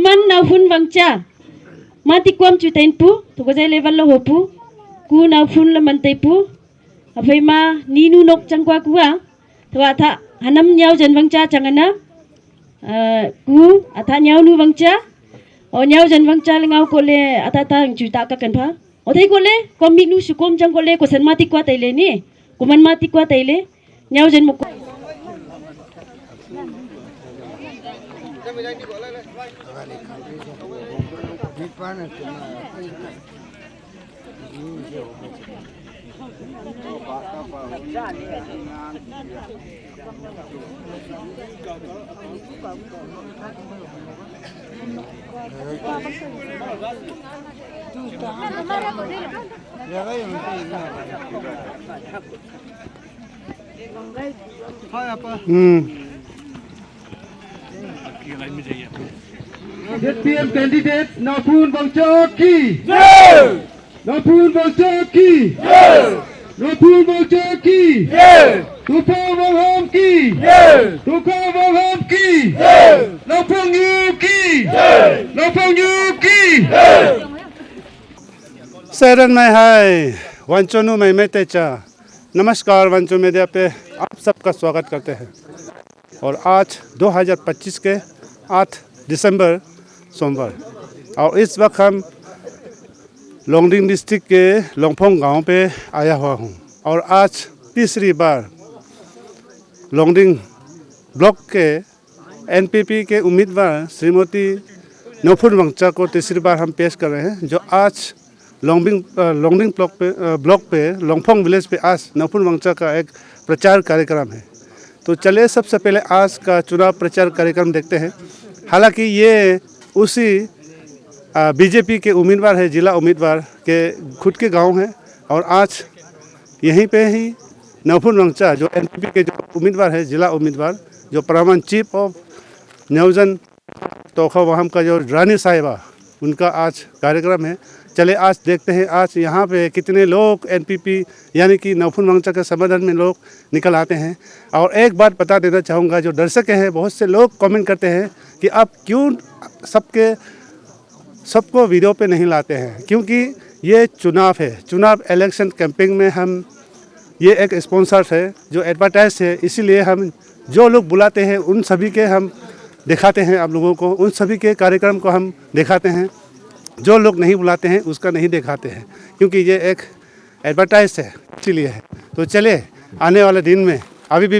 kuman naufun bangcha mati kwam chutain pu to ko jai level lo hopu ku naufun la mantai pu apai ma ninu nok changkwa kuwa to atha hanam nyau jan bangcha changana ku atha nyau nu bangcha o nyau jan bangcha lengau ko le atha ta chu ta ka kan pha o thai ko le komik nu sukom jang ko le ko san mati kwa taile ni kuman mati kwa taile nyau jan muk ZPM candidate Naufun Bangcha ki Naufun Bangcha ki Naufun Bangcha ki Tufa Wangham ki Tufa Wangham ki Naufun Yu ki Naufun Yu ki शरण में है वंचनु में मैं तेजा। नमस्कार वंचु media पे आप सबका स्वागत करते हैं। और आज 2025 के 8 दिसंबर सोमवार और इस वक्त हम लोंगडिंग डिस्ट्रिक्ट के लोंगफोंग गांव पे आया हुआ हूं। और आज तीसरी बार लोंगडिंग ब्लॉक के एनपीपी के उम्मीदवार श्रीमती नौफुन वांगचा को तीसरी बार हम पेश कर रहे हैं, जो आज लोंगडिंग ब्लॉक पे लोंगफोंग विलेज पे आज नौफुन वांगचा का एक प्रचार कार्यक्रम है। तो चलिए सबसे पहले आज का चुनाव प्रचार कार्यक्रम देखते हैं। हालांकि ये उसी बीजेपी के उम्मीदवार है, जिला उम्मीदवार के खुद के गांव है। और आज यहीं पे ही नौफुन वांगचा जो एनपीपी के जो उम्मीदवार है, जिला उम्मीदवार जो प्रमाण चीफ ऑफ न्यूजन तोखा वहाँ का जो रानी साहिबा, उनका आज कार्यक्रम है। चले आज देखते हैं आज यहाँ पे कितने लोग एनपीपी यानी कि नौफुन वांगचा के समर्थन में लोग निकल आते हैं। और एक बात बता देना चाहूँगा, जो दर्शक हैं बहुत से लोग कमेंट करते हैं कि आप क्यों सबको वीडियो पे नहीं लाते हैं, क्योंकि ये चुनाव है, चुनाव इलेक्शन कैंपेनिंग में हम ये एक स्पॉन्सर है जो एडवर्टाइज है, इसीलिए हम जो लोग बुलाते हैं उन सभी के हम दिखाते हैं आप लोगों को, उन सभी के कार्यक्रम को हम दिखाते हैं। जो लोग नहीं बुलाते हैं उसका नहीं दिखाते हैं, क्योंकि ये एक एडवर्टाइज है, इसीलिए है। तो चले आने वाले दिन में अभी भी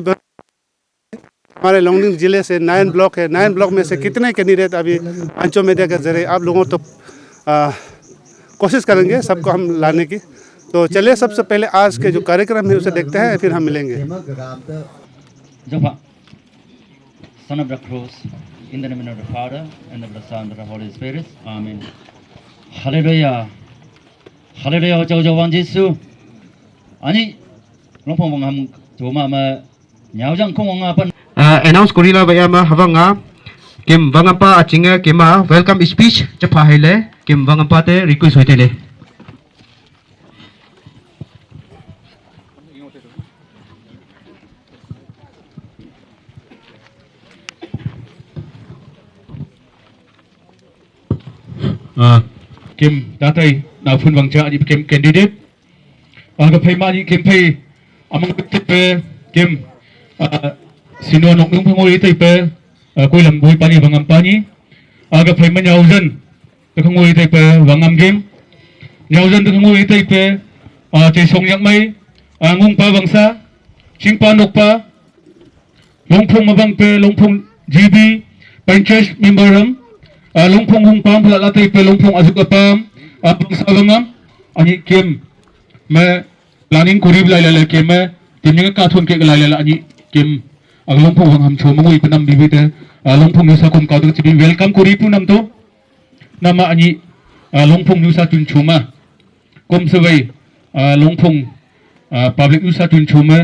हमारे लोंगडिंग जिले से 9 ब्लॉक है, 9 ब्लॉक में से कितने कैंडिडेट अभी पंचो मीडिया के जरिए आप लोगों तो कोशिश करेंगे सबको हम लाने की। तो चलिए सबसे पहले आज के जो कार्यक्रम है उसे देखते हैं, फिर हम मिलेंगे। Son of the cross, in the name of the Father, and of the Son, and of the Holy Spirit. Amen. Hallelujah. Hallelujah. Chào chào Văn Giêsu. Ani, long phong vang ham chủ mà nháo răng không ngang pan. Announce korila bayama havanga kim wangapa achinga kema welcome speech chapa hele kim wangapa te request hoitele. Kim tatay Naufun Waangcha di kim candidate ga phai ma di kim phai amang pe kim sino nok nung phangoi tai pe koi lam bui pani wangam pani ga phai ma nyau zen te khangoi tai pe wangam game nyau zen te khangoi tai pe te song yak mai ngung pa wangsa ching pa nok pa longphong ma bang pe longphong GB panchayat member ram longphong hung pam phla la tai pe longphong azuk apam bang sa wangam ani kim me planning kurib lai lai kim me tim ning ka thon ke lai lai ani kim longphong hang ham chho mangoi panam bi te longphong nu sa kom ka to chi welcome kurib pu nam to nama ani longphong nu sa tun chuma kom sewai longphong public nu sa tun chuma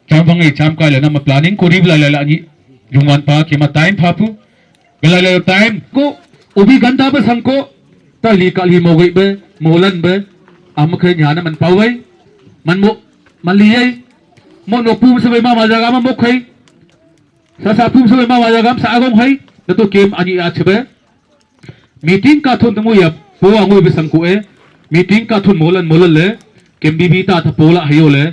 cham bangai cham ka la nama planning kurib lai lai ani jungwan pa kema time pha pu galai time ko ubi ganda ba sangko tali kali mogoi be molan be am khơi nhà man pawai man mo man liai mo no pum se ma ma jaga ma mo khơi sa sa pum se ma jaga sa agong hai to kem ani a chbe meeting ka thon tamu ya po angoi besang ko meeting ka thon molan le kem bibi ta thapola hayo le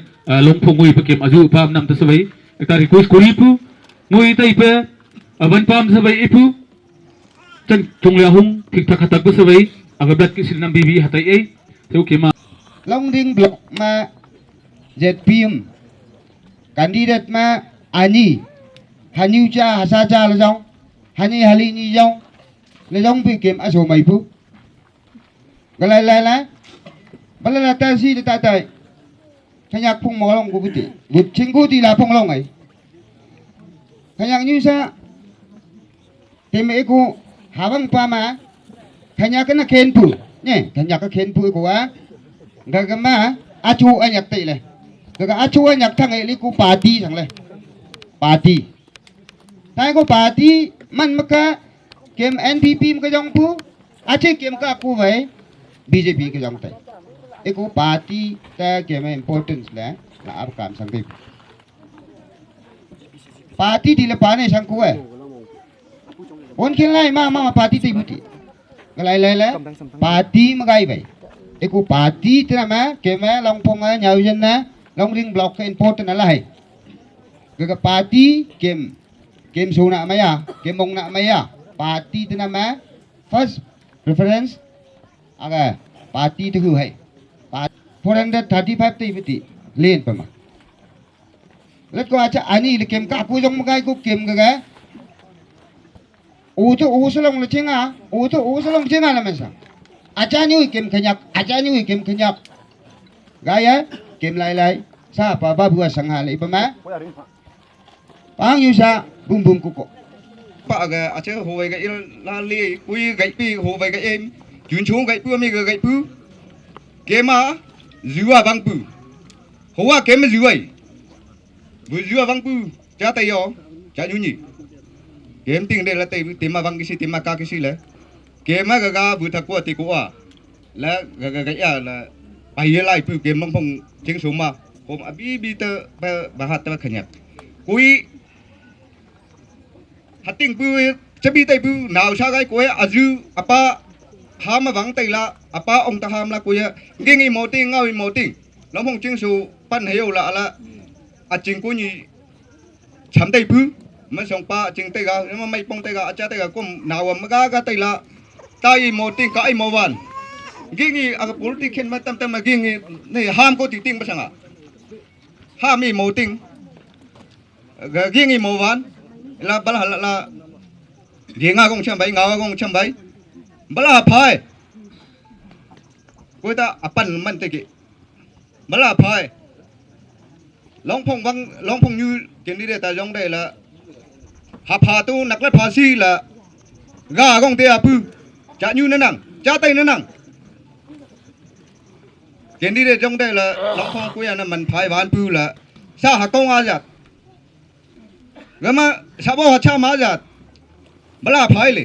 long phongoi pa kem aju pam nam ta sabai ta request kori pu ngoi tai pe aban pam sabai ipu chân chung le hung thik thak hatak pa sabai aga blat ki sin nam bibi hatai theo kema Long Ding Block ma ZPM candidate ma ani haniu cha hasa cha la jong hani hali ni jong la jong pi kem aso mai pu galai lai la bala la ta si ta tai kanyak phung mo long ku ti but ching ku ti la phung long ai kanyak ni sa kem e ku habang pa ma kanyak na ken pu ne kanyak ka ken pu ko a gagama achu anyak tai le gaga achu anyak thang ai li ku party thang le party tai ko party man maka kem NPP ka jong pu ache kem ka ku vai BJP ka jong tai e ko party ta kem importance le la ab kam sang kai party di le pa ne sang ku on khin lai ma party tai buti galai lai la party ma gai vai Eko party tema kema long pong nyau jen na long ring block ke important alai. Gaga party kem suna maya kem mong na maya party tema first preference aga party tu hai. 435 ti biti len pama. Let ko acha ani le kem ka pu jong magai ko kem gaga. O salong le chenga o salong chenga la masa. Acha ni kem kenyak gaya kem lai sa pa ba bua sang hal ipa ma pang yu sa bum kuko pa ga acha hoi ga il la li kui gai pi ho vai ga em chun chung gai pu mi ga gai pu kema zuwa bang pu ho wa kem zuai bu zuwa bang pu cha tai yo cha nyu ni kem ting de la tai tim ma bang ki si tim ma ka ki si le kema gaga bu thak ko ti ko a la gaga ya la pai lai pu kem mong phong ching su ma hom abi bi te ba hat ta khanyak kui hating pu chabi tai pu naw sa gai ko aju apa ham ma wang tai la apa ong ta ham la ko ya ngi mo ting ngawi mo ting long phong ching su pan heyo la a ching ko ni cham tai pu ma song pa ching tai ga ma mai pong tai ga acha tai ga kom naw ma ga tai la tai mo ting ka ai mo wan gingi aga politician ma tam ma gingi nei ham ko ti ting ba sanga ha mi mo ting ga gingi mo wan la bal la ginga gong cham bai ngawa gong cham bai bala phai ko ta apan man te ki bala phai long phong như kiến đi để ta long đây là ha pha tu nak la pha si là ga gong te apu cha như nó nặng cha tay nó nặng kiến đi để trong đây là long phong quê là mình phai van pu là sa ha công a giat gama sa bo ha cha ma giat bala phai le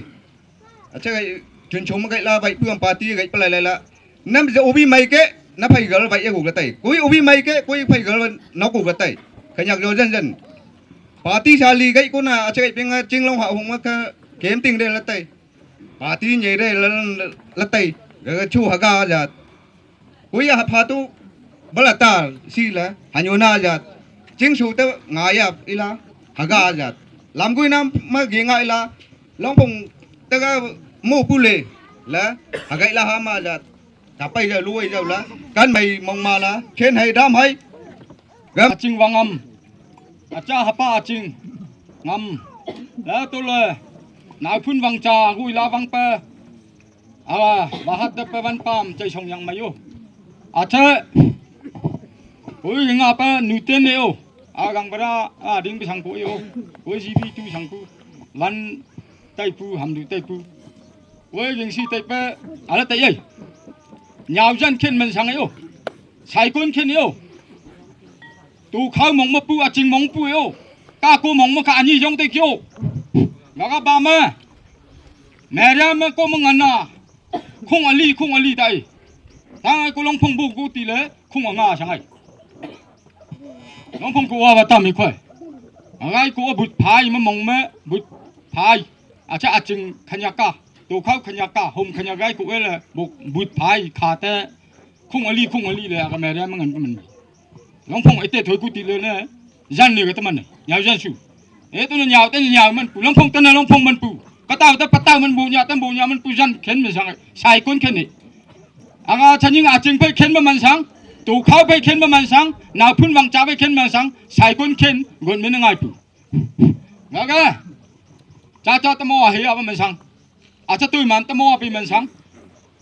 acha cái chuyến chúng cái là vậy pu party cái lại là năm giờ ubi mai cái nó phải gỡ vậy gục cái tay cuối ubi mai cái cuối phải gỡ nó gục cái tay cái nhạc rồi dần party sali cái cô na acha cái bên ching long hậu hùng cái kiếm tình đây là tay party nhảy đây là tay cái chu ha ga giat cuối ya pha tu bala ta si la hanyona giat ching su te ngai ya ila ha ga giat lam kui nam ma gi ngai la long bong te ga mo pu le la ha gai la ha ma giat ta pai giờ lui giờ là kan mày mong mà là khen hay đam hay gam ching wang am cha hapa ching ngam la to le na phun wang cha gui la wang pe ba hat de pe wan pam chai chong yang mayu cha ui nga pa nu ten ne o gang bara ding bi sang ko yo ui ji bi tu sang ku lan tai pu ham du tai pu ui jing si tai pe ala tai ai nhào dân khen mình sang ấy sai con khen yêu tu khao mong mà pu chinh mong pu yêu ca cô mong mà cả nhị trong tay kêu nó các bà mẹ ra mà cô mà ngân à không ali đây đang ai cô long phong bu cô tỷ lệ không ở ngà sang ấy long phong cô vào tạm ít khỏe ai cô bụt phai mà mong mà bụt phai cha chinh khanya ca ตัวเข้าขยักกะห่มขยักไก่กูเอ้เลยบุกบุดพายขาแต่คุ้งอลีเลยก็ไม่ได้มันหลวงพงไอเต้ถอยกูตีเลยเนี่ยยันเนี่ยก็ตมันเนี่ยยาวยันชูตัวนั้นยาวมันปูหลวงพงตัวนั้นหลวงพงมันปูก็ตาแต่ปะตามันบูเนี่ยตั้งบูเนี่ยมันปูยันเข็นมันสังใส่ก้นเข็นนี่ฉันยังอาจจึงไปเข็นมันสังตัวเข้าไปเข็นมันสังนาพุ่นวังจ่าไปเข็นมันสังใส่ก้นเข็นก้นไม่นั่งไงปูแล้วก็จ่าตะโมเฮียมันสังอาจจะตุยมันตะโมไปมันสัง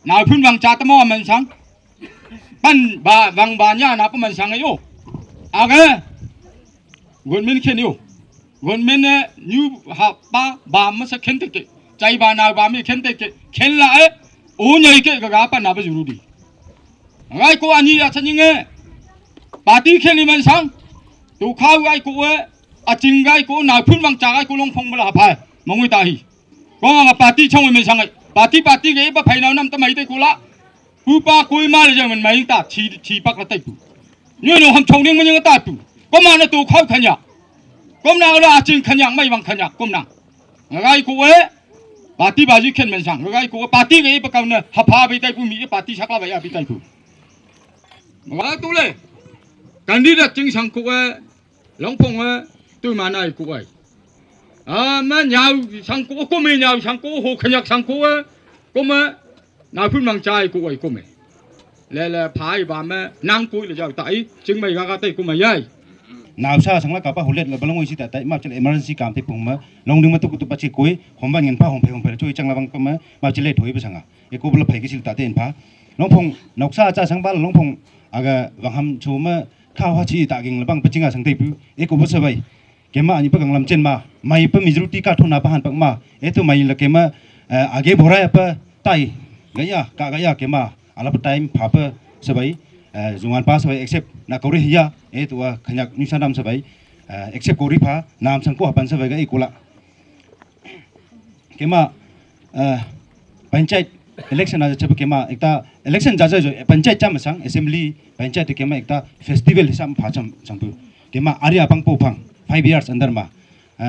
นาพุ่นวังจ่าตะโมมันสังปั้นวังบานยานาปมันสังไงโย่ก้นไม่เข็นโย่ก้นไม่เนี่ยยูหับบามันสักเข็นติกใจบานาบาไม่เข็นติกเข็นละโอ้ยไอ้เก๋ก็กาปั้นนาไปจูรุดีไอ้กูอันนี้ฉันยังไงปาร์ตี้เข็นนี่มันสังตัวข้าวไอ้กูจริงไอ้กูนาพุ่นวังจ่าไอ้กูลงพงมาละพายมองไม่ตาหีก็ว่าปาร์ตี้ช่องมันสังไอ้ปาร์ตี้เก๋ไปภายในน้ำทำไมได้กูละกูป้ากูมาเลยจังมันไม่ยิงตาชีปักละเตกูเนี่ยเราทำช่องนี้มันยังตากูก็มาในตัวข้าวขยักก็นางละจริงขยักไม่วังขยักก็นางไอ้กูปาร์ตี้บาจีเข็นมันสังไอ้กูปาร์ตี้เก๋ไปกันเนี่ยฮับพาไปได้กูมีปาร์ตี้ชักละไปไปได้กูว่าตัวเลยการดีดัดจริงสังกูหลวงพงตัวมาในกูมันยาวสังกูก็ไม่ยาวสังกูหกขยักสังกูก็มานาพุ่นมังใจกูก็ไม่แล้วพายบามันนางกูเลยจะตายจึงไม่กล้าตายกูไม่ยัยนาวชาสังละกับป้าหุ่นเล็ดเลยบางวันสิแต่มาจะเอเมอร์เจนซี่การที่ปุ่มมาลงดึงมาตุกตุปัจจิกุยผมว่าเงินผ้าผมเพช่วยจังละบางก็มาจะเล่ถอยไปสังอ่ะไอ้กูบล็อกเพกิสิลตาเต้นผ้าหลวงพงนกซาจ้าสังบ้านหลวงพงวังหำชูมาข้าวฮัจีตาเก่งละบางปัจจิงาสังเตปิวไอ้กูบ่สบายเกมาอันนี้ปะกังลำเจนมาไม่ปะมิจรุติกาทุนนาปะหันปะมาไอ้ตัวไม่ละเกมาอาเกบอรายปะไตกะยากะยาเกมาอาลาปะไตม์พาปะสบายjungan pa sabai accept na kori hiya e tua khanyak ni sanam sabai accept kori pha nam sangko hapan sabai ga ikula kema panchayat election aja chap kema ekta election jaja jo panchayat cham sang assembly panchayat kema ekta festival hisam phacham sampu kema arya pang po phang 5 years andar ma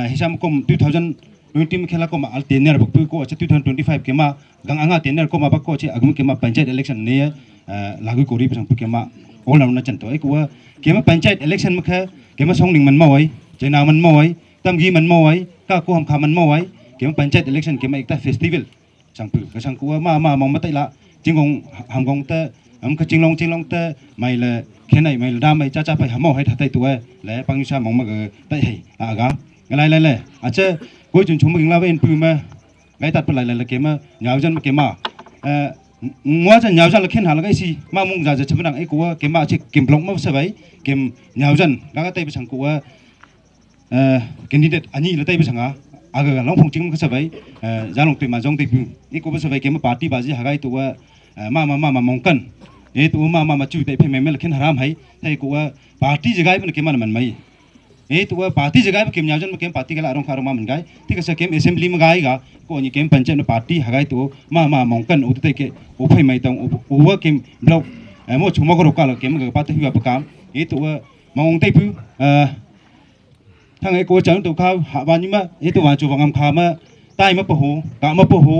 hisam kom 2020 में खेला को मा अल tenor बक को अच्छा 2025 के मा गंग अंगा tenor को मा बक को अच्छे अगम के मा पंचायत इलेक्शन ने लागू कोरी पे संग के मा ऑल राउंड चंतो एक वो के मा पंचायत इलेक्शन में के मा सोंग निंग मन मावई जेना मन मावई तमगी मन मावई का को हम खा मन मावई के मा पंचायत इलेक्शन के मा एक फेस्टिवल संग पे संग को मा मong मत ला जिंगों हम गों त हम का जिंगलों त mai la khenai mai da mai cha cha pai hamo hai thai tuwa le pangisa mong ma tai hai aga ngai lai acha cuối chuyện chúng mình là bên phu mà cái tạt lại là cái mà nhào dân mà cái mà ngoa dân nhào dân là khen hà là cái gì mà mong giả chấm đằng ấy của cái mà chỉ kiếm lông mà sao vậy kiếm nhào dân các tay bên sang của cái đi đất anh là tay bên sang à cái lông phong chính cái sao vậy giá lông tùy mà giống tùy phu ấy của sao vậy cái mà party bà gì hà cái tụi mà mong cân ấy tụi mà chui tay phải mày là khen haram hay thay của party gì cái mà cái mà mình mày ए तो party जगह पे केम न्याजन में केम party के लारों खारों मां मनगाई ठीक है sir केम assembly में गाएगा को ये केम पंचायत में पार्टी हगाई तो मां मोंकन उतते के ओफाई में तो ओवर केम ब्लॉक मो छुमा को रोका लो केम पार्टी हुआ काम ए तो मोंगते पु थंग ए को चंग तो खा हाबानी में ए तो वाचो वंगम खा में ताई में पहो का में पहो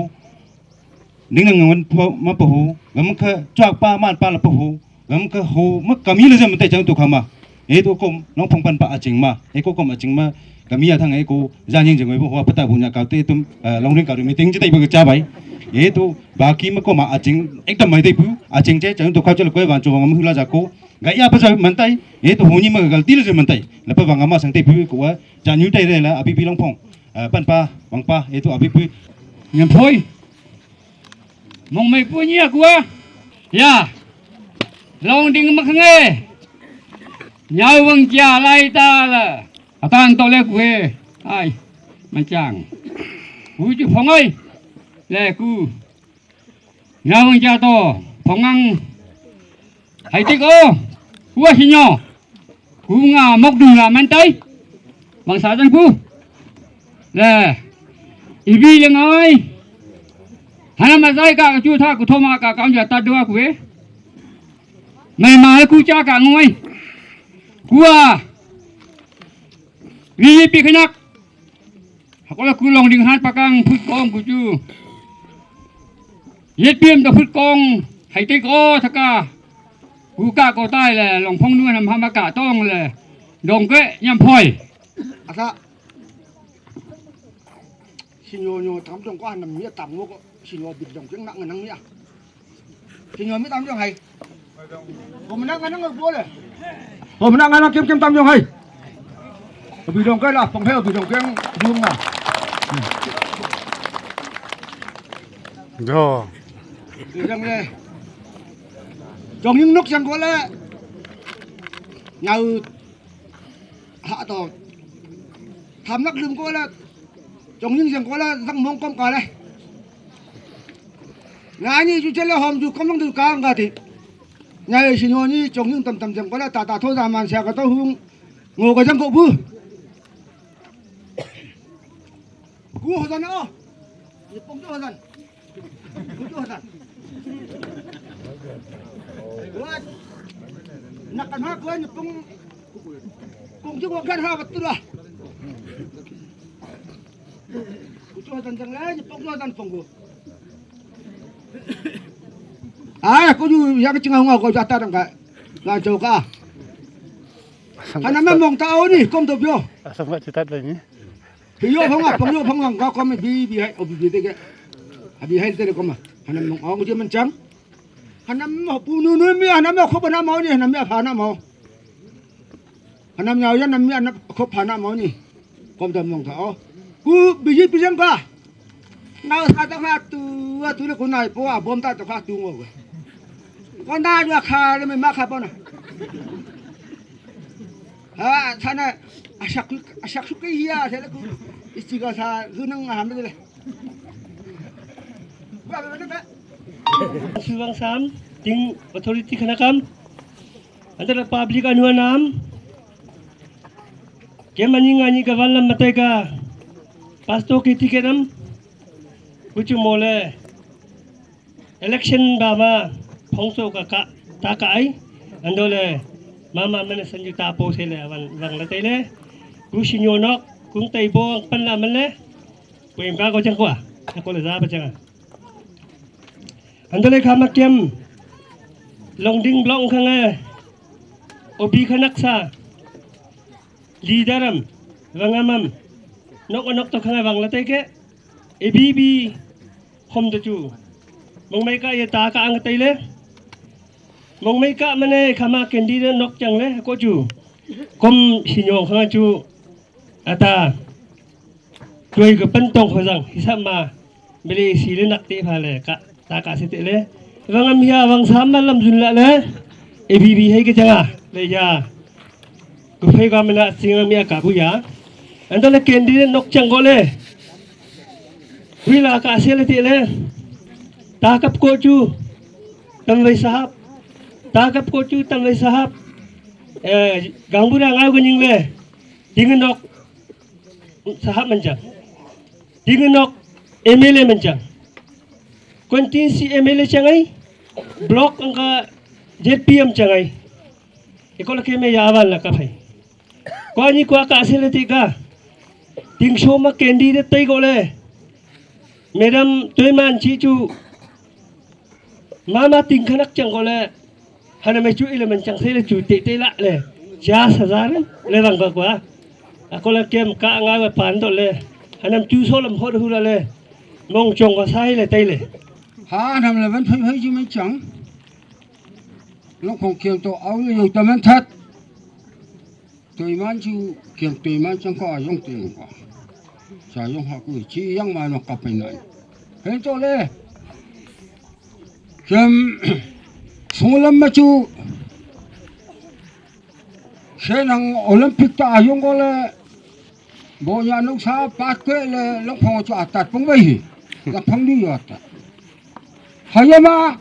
निंग नंगन में पहो गम ख च्वाक पा मान पा ल पहो गम ख हो में कमी ले जम ते चंग तो खा ए तो कोम नों फंगपन पा अचिंग मा ए को कोम अचिंग मा कमिया थंग ए को जानिंग जंगै बो हुआ पता बुnya काते तुम लोंरिंग का मीटिंग जितै बग चा भाई ए तो बाकी में को मा अचिंग एकदम मै दै पु अचिंग चे चंग तो खा चल कोइ वांचो वंग हुला जाको गया पजा मनtai ए तो होनी म गलती ले मनtai लप वंग मा संगते पु को जान्यु दै रे ला अबि पि लोंफों पन पा वंग पा ए तो अबि पु ngam phoi mong mai pu nya kwa ya long ding ma khange nhau vâng cha lai ta là tan tôi lấy quê ai mà chẳng cú chịu phong ơi lệ cú nhau vâng cha to phong ăn hãy tích ô cú xin nhỏ cú ngà mốc đường làm ăn tới bằng xã dân cú lệ ibi lên ơi hắn mà dây cả chú tha của thô mà cả cảm giác ta đưa quê mày mà cú cha cả ngôi gua VIP kenyak aku lah kulong dengan pakang put kong kucu Yết piêm đọc phút con hãy tay có thắc ca cú ca cổ tai là lòng phong nuôi nằm hama cả tông là đồng cái nhằm phơi asa sinyo nyo tam trong có nằm nghĩa tam ngô sinyo bị đồng tiếng nặng nặng nghĩa sinyo mới tam trong hay hôm nay ngang ngược bố này hôm nay ngang kiếm kiếm tam trong hay bị đồng cái là phòng heo bị đồng cái dương à Rồi. rằng là trong những nước chẳng có là nhau hạ tổ tham nắc đừng có là trong những chẳng có là răng mông con cả này ngay như chú chơi là hòm chú không能được cả cả thì ngày sinh hoạt như trong những tầm tầm chẳng có là tà thôi ra màn xe cả tao hung ngồi cái răng cậu bư cú hồ dần nữa bông cho hồ dần nak kan hak lain pung juga kan hak betul lah. Kucu tentang lain pung dan punggu. Aku juga yang cengah ngau kau jatah enggak jauh kah? Karena memang tahu ni kom tu bio. Asam buat cerita lagi. Bio phang kau kom bi hai bi te ke. Abi hai te kom. Karena memang orang je mencang. Karena mau bunuh ni, karena mau kau pernah mau ni, karena mau apa nak mau. Karena mau yang namanya anak kau pernah mau ni. Kom tu memang tahu. Ku biji pisang kah? Nau satu satu, tu le ku naik po, bom tak tu satu ngau. Kau nak juga kah, le memang kah pun. Sana asak suka iya, saya ku istiqah saya gunung hamil le. Subang Sam, ting authority kanakam, antara public anuan nam, kemaning ani kawalam matega, pasto kitikenam, kucu mole, election bama, pongso kakak takai, andole, mama mana sanjuk tapo sele awan wang latele, kusinyonok, kung taibo panlaman kuim ka ko changkwa, ako le za pa Andalai khamak kem longding blong khanga obi khanaksa lidaram wangamam nok to khanga wangla ke ebibi khom da chu mongmai ka ye ta ka ang taile mongmai ka mane khama candidate nok changle ko chu kom sinyo khanga chu ata tuai ga pantong khojang hisama beli sile nakte phale ka ta ka se tele wangam hiya wang sama lam junla le ebibi hai ke janga le ya ku phai ga mena singa mi ka bu ya andale candidate nok chang gole wila ka se le tele ta kap ko chu tamwai sahab gangbura ngau gning le dingnok sahab manjang dingnok MLA manjang kontinsi MLA changai blok angka JPM changai ikola keme yawan la kapai ko ni ko ka aseleti ka tingso ma candidate tai gole madam toiman chi chu mama tingkhanak chang gole hana me chu elemen chang sele chu te la le ja hazar le bang ba kwa akola kem ka nga pan to le hanam chu so lam hod hu la le mong chong ko sai le tai le ha làm là vẫn thấy chứ mấy chẳng nó không kiềng tổ áo nhiều tầm vẫn thật tùy man chứ kiềng tùy man chẳng có dùng tiền cả chả dùng họ cứ chỉ yang mà nó cặp phải này hết chỗ lên kiềng số lâm mà chú sẽ năng Olympic ta dùng có là bộ nhà nông xã bắt quê là nó không cho tạt phong vây là phong đi rồi Hayama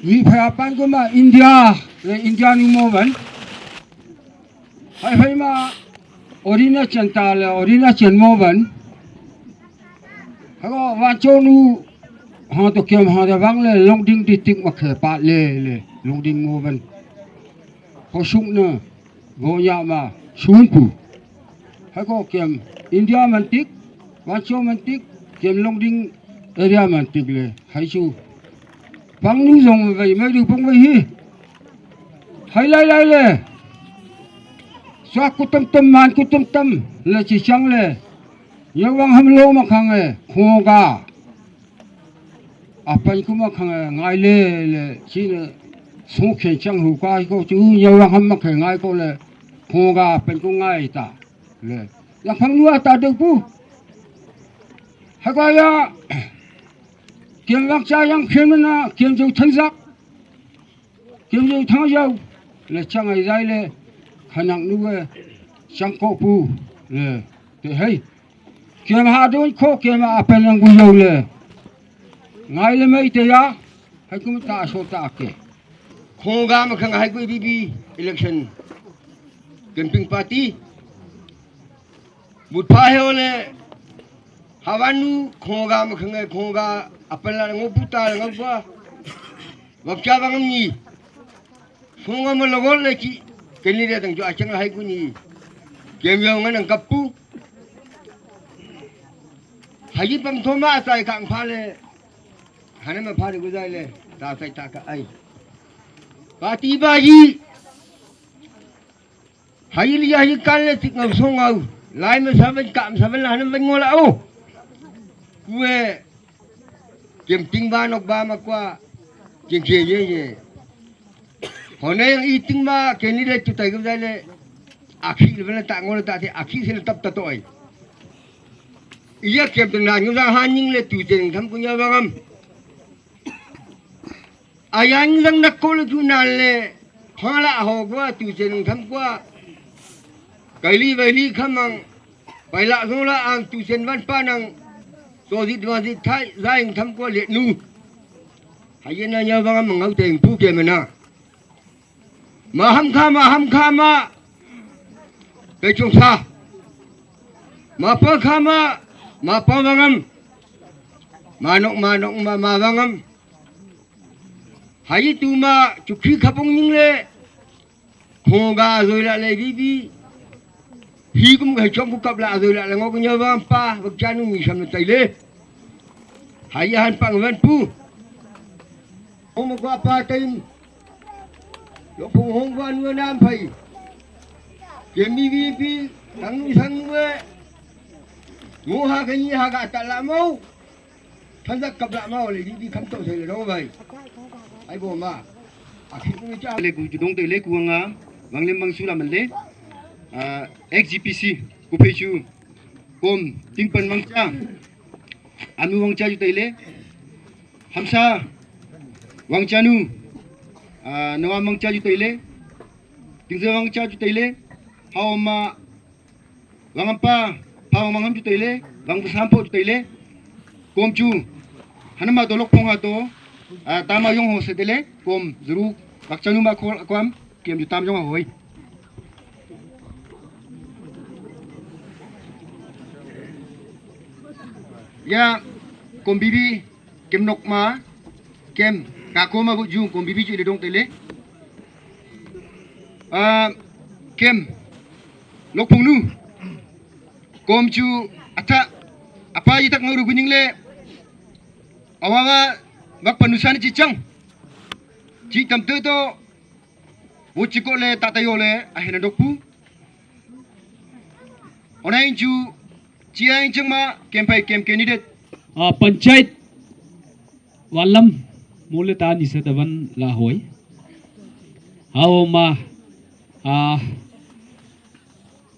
vì phải apaan ko ma India le India ni mo ban hay mà orina chanta le orina chen mo ban hago wa chonu ha to kem ha da bang le long ding ti tik ma khe pa le long ding mo ban ko sung na go ya ma sun pu hago kem India man tik wa cho man tik kem long ding area man tigle hai chu bang nu jong gai mai du pong hi hai lai le sa kutam tam man kutam tam le chi chang le yawang ham lo ma khang e khoga apai kuma khang ngai le chi ne số khen chăng hữu qua cô chú nhiều hàng mà khen ngay cô là cô gà bên cô ngay ta là yang phăng lúa ta được pu hay qua ya kiếm lắc cha yang kiếm na kiếm dâu thấy giác kiếm dâu thắng dâu là chăng ngày dài là khả năng nuôi chăng cô pu là để hay kiếm hạ đôi cô kiếm mà bên yang vui dâu là ngay là mấy thế ya hay cũng ta số ta kể khoga mà khang hai quý BB election camping party một pha heo le hawanu khoga mà khang khoga apela ngo puta ngo qua wakcha bangam ni khoga mà logol le ki keni de tang jo achang hai ku ni kem yo ngan ang kapu haji pam thoma sai kang pha le hane ma pha de gu dai le ta sai ta ka ai Pati bayi, hai liya hi kan le tik ngau song ngau, lai ma saben kam saben lah nam ngola au. Kue kem ting ba nok ba ma kwa, kem che ye. Hone yang i ting ba keni le tu tai gam dai le, akhi le bena ta ngola ta the akhi se le tap ta toi. Iya kem teng na ngau sa haning le tu teng tham kunya bangam. Ayang lang nakol junale hala ho gwa tu chen tham kwa kaili baili khamang baila zola ang tu chen van panang so dit wa dit thai zaing tham kwa le nu hayena nya bang ngau teng pu ke mena ma ham khama pe chung sa ma pa khama ma pa bangam manok ma bangam hai tu ma chukhi khapong ning le khoga rồi lại lấy bi hi cũng phải trong cặp lại rồi lại là ngó cái nhớ vam pa vật cha nu mi sam tay le hai han pang ven pu ông qua pa tin lo phùng hong van nuôi nam phai kiếm bi thằng nu sang nuôi ngô ha cái gì ha cả tạ lạ mau thân ra cặp lạ mau lấy bi khăm tội rồi đâu vậy ai bộ mà khi cũng cha le ku judong te le ku nga wang lem bang sula man le XGPC ku pe chu kom ting pan wang cha anu wang cha ju te le hamsa wang cha nu nawa wang cha ju te le ting ze wang cha ju te le haw ma wang pa haw mang ham ju te le wang sam po ju te le kom chu hanama dolok phong ha to tama yung ho se dele kom zuru bakchanu ma khol kwam kem ju tam jong hoi ya kom bibi kem nok ma kem ka ko ma bu ju kom bibi ju le dong tele kem lok phung nu kom chu atha apa yi tak nguru guning le awawa bak panusan ci chang ci tam tu to wo ci ko le tatayo le ahina dokpu onai ju ci ai chang ma kem pai kem candidate panchayat वालम मूलता निसतवन ला होय हाव मा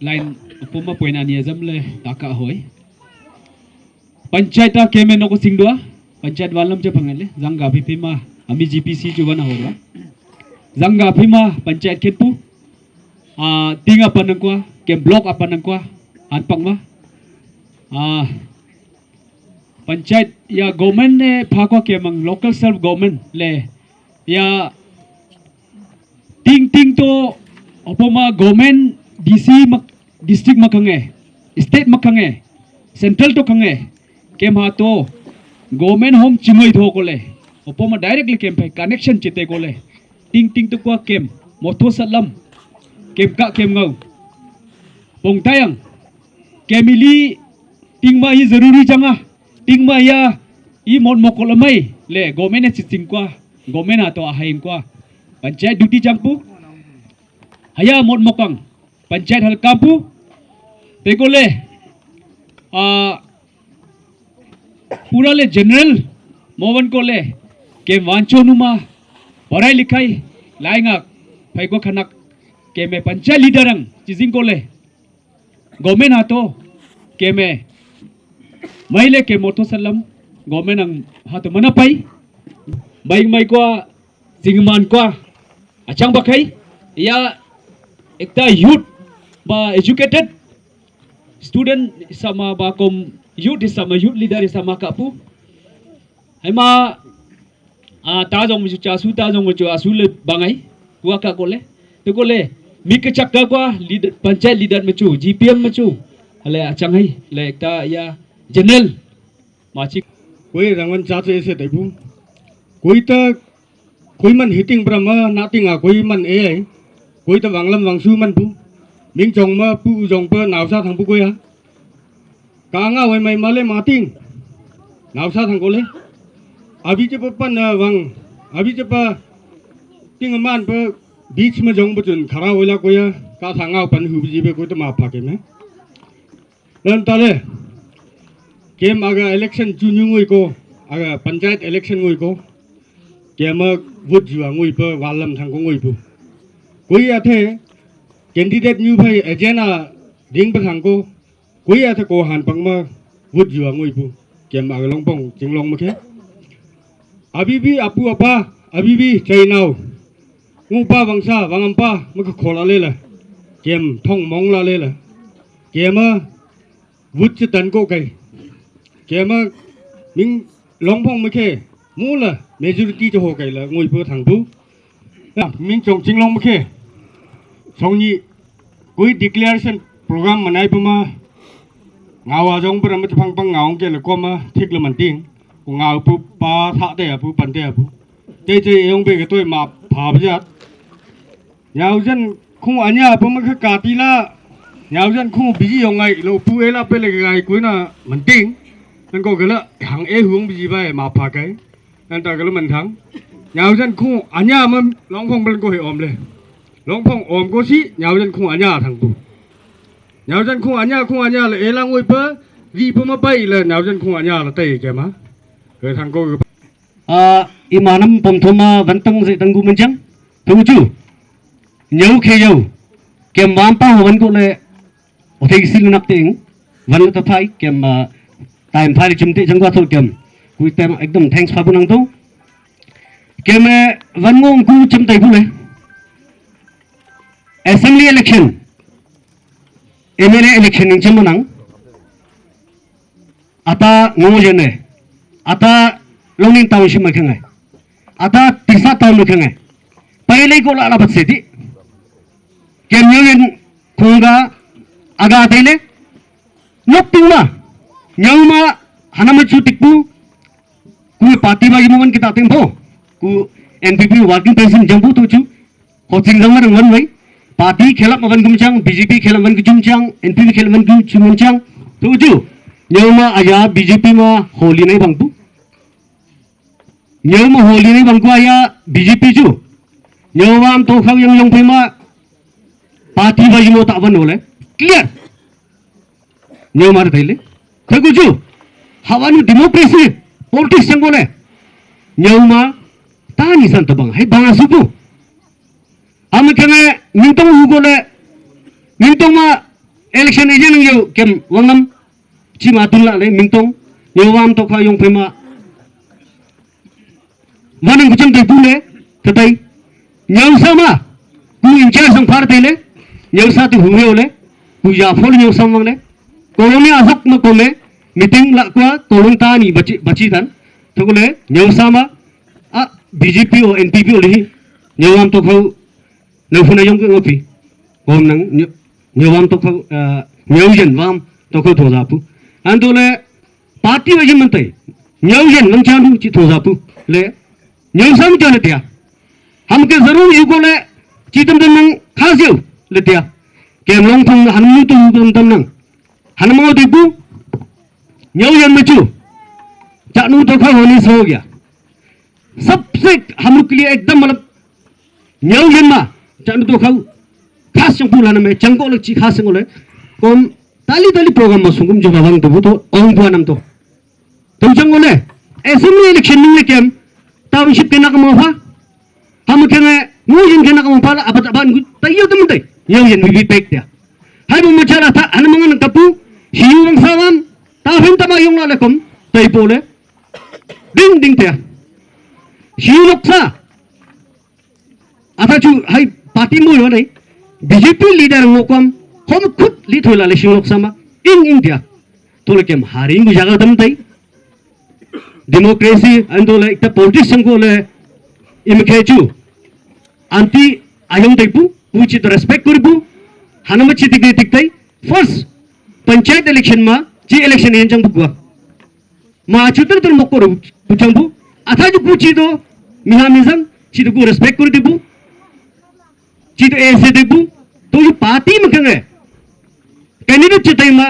line उपमा पोइना नियजम ले ताका होय पंचायत केमे नको सिंगदवा पंचायत वालम चे फंगले जंगा femur अमी GPC जुवना होवा जंगा फिमा पंचायत खेतपु tinga panangkwa kem block apanangkwa anpangma panchayat या गवर्नमेंट ने फाको के मंग लोकल सेल्फ गवर्नमेंट ले या टिंग तो अपमा गवर्नमेंट डीसी डिस्ट्रिक्ट मखंगे स्टेट मखंगे सेंट्रल तो खंगे केम हा तो गवर्नमेंट होम चिमोई धो कोले अपमा डायरेक्टली केम पे कनेक्शन चिते कोले टिंग तो को केम मोथो सलम केम का केम ngau पोंगतायंग केमिली टिंग मा ही जरूरी चंगा टिंग मा या i mon mokol mai le government siting kwa government ato ahaim kwa panchayat duty jampu haya mon mokang panchayat hal kampu pegole पूरा ले जनरल मोवन को ले के वांचो नुमा पढ़ाई लिखाई लाएंगा भाई को खनक के मैं पंचायत लीडरंग चीजिंग को ले गवर्नमेंट हाथो के मैं मैले के मोटो सलम गवर्नमेंट अंग हाथो मना पाई बाइक माई को सिंगमान को अचांग बखाई या एकता youth ba educated student sama ba kom youth sama youth leader sama kapu hai ma ta jong mu cha su ta jong mu cha su le bangai gua ka ko le to ko le mi ke chak ka kwa leader panchayat leader mu chu GPM mu chu ale achang hai le ta ya general ma chi koi rangwan cha che se dai bu koi ta koi man hitting brama nating a koi man e ai koi ta wanglam wangsu man bu ming chong ma pu jong pa naw sa thang bu koi ha ka nga wai mai ma le ma ting naw sa thang ko le abi che pa pan wang abi che pa ting man pa beach ma jong bu chun khara hoila ko ya ka thang aw pan hu bi be ko ta ma pha ke me nan ta le kem aga election chu nyu ngui ko aga panchayat election ngui ko kem vot ju ngui pa walam thang ko ngui pu koi a the candidate như vậy agenda ding pa thang ko koi a the ko han pang ma vut ju ngui pu kem ma long pong jing long ma ke abibi apu apa abibi chai nau ngu pa wangsa wangam pa ma ko khola le la kem thong mong la le la kem vut che tan ko kai kem ming long pong ma ke mu la majority cho ho kai la ngui pu thang pu ming chong jing long ma ke songni koi declaration program manai puma ngawa jong pra ma phang pang ngaung ke le ko ma thik le man ting ko ngaw pu pa tha de pu pan de pu te che yong be ke toi ma pha ba jat yaw jan khu anya pu ma kha ka ti la yaw jan khu bi yong ngai lo pu e la pe le ngai koi na man ting nan ko ke la hang e huang bi ba ma pha kai nan ta ke le man thang yaw jan khu anya ma long phong ban ko he om le long phong om ko si nhào dân khung anya thằng tu nhào dân khung anya là elang ngồi bơ gì bơ mà bay là nhào dân khung anya là tây kìa mà rồi thằng cô imanam pom thoma vantang ze tangu menjang tu chu nyau khe yau kem mam pa wan ko le othai sil nak ting van ta phai kem time phai chimte jangwa thol kem kui tem ekdam thanks pha bunang tu kem van ngong ku chim tai bu le assembly election MLA election ning chimnang ata ngojene ata longning township makhangai ata tisa town makhangai paile ko la bat seti kenyen khunga aga taile noktingma nyangma hanama chu tikpu ku party ba yimon kita tengbo ku NPP working president jambu tu chu coaching jamar ngon wai party khelap awan gumchang BJP khelap awan gumchang NPP khelap awan gumchang tu chu nyangma aya BJP ma holi nai bangpu nyangma holi nai bangku aya BJP chu nyawam to khau yang yong phema party ba yimo ta ban ole clear nyawmar thaile thegu chu hawanu democracy politics jangole nyawma ta ni san to bang hai bang supu am kene mintong hugole mintong ma election agent ngi kem wangam chi ma tulla le mintong nyawam to khau yong phema wanang kucham te pule tatai nyau sama ku incha sang phar tele nyau sa tu huwe ole ku ya phol nyau sam wangle koloni asok ma kome meeting la kwa kolon ta ni bachi tan to kole nyau sama a BJP o NPP ole nyawam to khau no phuna yong ko pi kom nang nyawam to khau nyau jen wam to khau tho za pu andole party wa jam tai nyau jen nang chalu chi tho za pu le nyau sam chale tia हमके जरूर युगोले चीतम दनंग खासियो लेतिया केम लोंग थंग हनमु तो दम दनंग हनमो दिबु न्यौ यन मचु चानू तो खा होने से हो गया सबसे हम लोग के लिए एकदम मतलब न्याउ जन्मा चानू तो खाऊ खास चंपू लाना में चंको लग ची खास चंको ले कौन ताली ताली प्रोग्राम मसूंगम जो बाबंग तो वो तो ओंग बुआ नाम तो तुम चंको ले असेंबली इलेक्शन में क्या टाउनशिप के नाक में हम क्या है मुझे के नाक में पाला अब तबान तैयो तुम तै न्याउ जन भी पैक दिया hai bu macara ta hanamangan kapu hiu bang sawam ta hen tama yong la lekom tai pole ding ding te hiu loksa ata chu hai party mo yo nei BJP leader ngokom hom khut li thola le hiu loksa ma in india tole kem haring bu jaga dam tai democracy andole ekta politician ko le imkhechu anti ayong taipu which is respect koribu Hanama chitik tiktai first panchayat election ma ji election yang jang bukwa ma chutar tar mokoro puchang bu atha ju puchi do miha mizang chi do respect kori debu chi do aise debu to ju party makang hai candidate chitai ma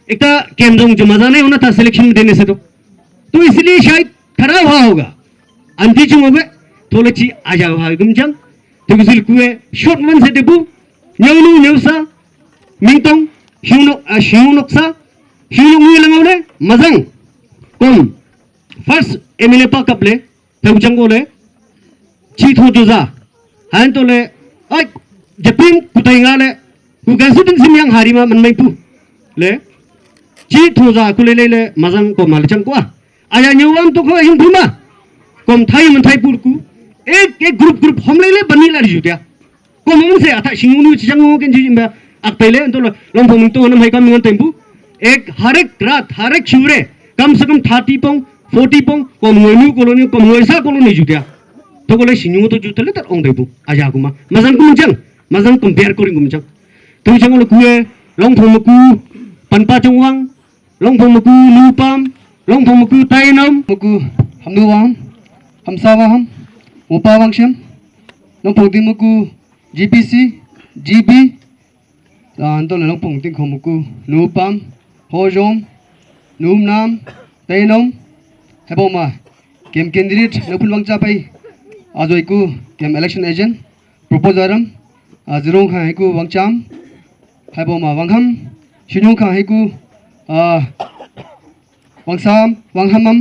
ekta केंद्रों जो मजा नहीं होना था selection देने से तो इसलिए शायद खराब हुआ होगा अंतिम चुनाव में थोड़ी ची आ जाओ गुम जंग तो किसी कुए शॉर्ट वन से देबू न्यूनु न्यूसा मिंगतों हिउनोक्सा हिउनोंग लंगोले मजंग कौन फर्स्ट एमएलए पा कपले थंगचंगोले चीत हो जुजा हां तो ले ओय जपिंग कुताइंगाले कुगसुदिन सिमयांग हारिमा मनमैपु ले चीत हो जा कुले ले मजंग को मालचंग को आया न्यूवाम तो को हिम फुमा कम थाई मन थाई पुरकु एक ग्रुप हम ले बनी ला जुतिया को mun se ata singunu changो के जी में ak पहले तो लोग हम तो हम है कम में टेम्पू एक हर एक रात हर एक शिवरे कम से कम 30 पोंग 40 पोंग को मोइनु कॉलोनी को मोइसा कॉलोनी जुतिया तो कोले सिंगु तो जुतले तर ओंग देबू आजा कुमा मजन कंपेयर करिं गुमजंग तो जंग कुए लोंग फमकु पनपा चंगवांग लोंग फमकु नुपाम लोंग फमकु ताइनम मकु हमनुवाम हमसावाम उपावांगशम लोंग फंगदिमकु GPC, GB, तो लोग पंक्ति खमुकु नूपम होजोम नूमनाम तैनम है बोमा केम कैंडिडेट नपुल वंचा पाई आजोइकु केम इलेक्शन एजेंट प्रपोजरम आजरों खां हेकु वंचाम है बोमा वंगहम शिनु खां हेकु वंगसाम वंगहमम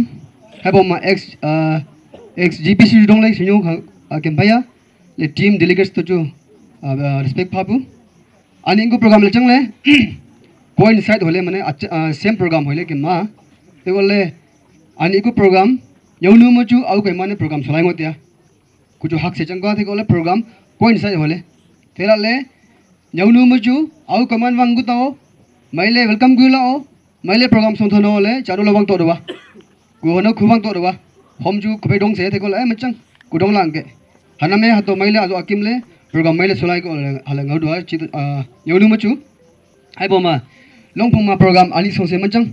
है बोमा एक्स GPC जुदों ले शिनु खां केम पाया ले टीम डेलीगेट्स तो जो रिस्पेक्ट पाबू अनिंगु प्रोग्राम ले चंगले कोइंसाइड होले माने सेम प्रोग्राम होले कि मा ते बोले अनिंगु प्रोग्राम यौनु मचु आउ के माने प्रोग्राम सलाइ मोतिया कुछ हक से चंगा थे बोले प्रोग्राम कोइंसाइड होले तेरा ले यौनु मचु आउ कमान वांगु ताओ मैले वेलकम गुलाओ मैले प्रोग्राम सोंथनो होले चारो लवंग तो दवा गुहनो खुवांग तो दवा हम जु खुबे डोंग से थे बोले मचंग कुडोंग लांगे हनमे हतो मैले आजो अकिमले प्रोग्राम मैले सोलाइ को हलंग दुआ चित यौनु मचु हाइ बोमा लोंगफंगमा प्रोग्राम आली सोसे मचंग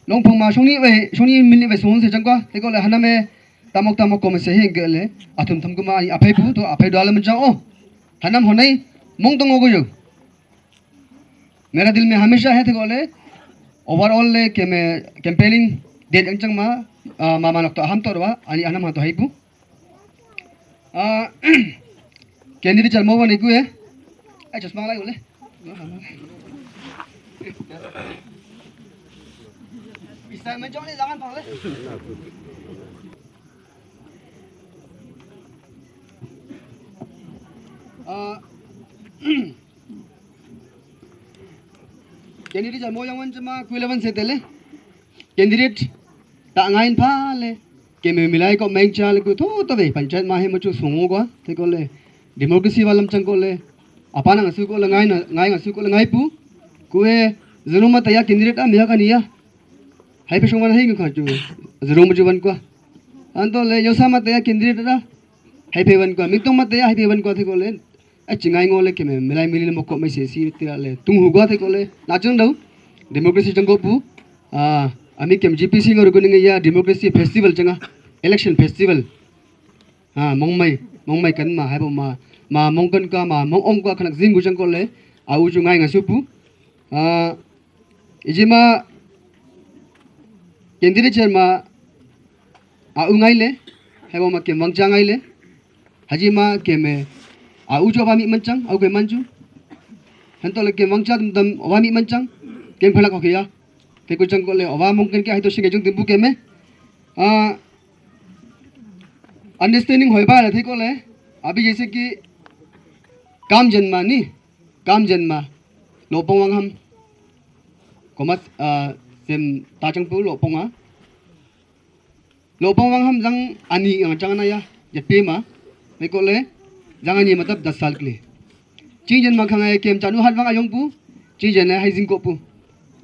लोंगफंगमा सोनी मिनि वे सोन से चंगा तेको ले हनमे तमोक को से हे गेले अथुम थमकुमा आफै पु तो आफै दुआले मचंग ओ हनम होनै मोंग तंगो गयो मेरा दिल में हमेशा है तेको ले ओवरऑल ले के मैं कैंपेनिंग डेट अंचंग मा मामा नक तो हम तोरवा आनी अनम हा तो हाइपु कैंडिडेट चल मोवा निकु है ए चश्मा लाई बोले bisa menjauh ni jangan boleh candidate चल मोवा yang cuma kuilawan setele candidate tak ngain pale के में मिलाई को मैं चाल को तो वे पंचायत माहे मचु सोंगो को ते को ले डेमोक्रेसी वालम चंग को ले अपाना ngsu को lengai ngsu को lengai pu कुए जरूर मत या कैंडिडेट आ मिया का निया हाई पे सोंगन हाई को जो जरूर मुझे वन को अंतो ले योसा मत या कैंडिडेट आ हाई पे वन को मितो मत या हाई पे वन को थे को ले a चिंगाई ngो ले के में मिलाई मिली मको में से सी तिरा ले तुम हुआ थे को ले नाचंग दो democracy चंगो Pu ami kem GPC ngor kuning ya democracy festival changa election festival mongmai kan ma haibo ma mongkan ka ma mongong ka khanak jing gu chang ko le au chu ngai nga supu ijima candidate ma au ngai le hai bo ma kem wang cha ngai le haji ma kem au cho ba mi man chang au ke man chu han to le kem wang cha dum dum wa mi man chang kem phala ko khia te ko chang ko le wa mong ken ke hai to singe jung tim bu kem understanding होय बा थे को ले अभी जैसे कि काम जन्मा नी काम जन्मा लोपोंग वांग हम कोमत सेम ताचंग पु लोपोंगा लोपोंग वांग हम जंग अनि चंग ना या जपे मा थे को ले जंग अनि मतलब 10 साल के लिए ची जन्मा खंगा केम चानु हात वांग आयong पु ची जन है जिंग को पु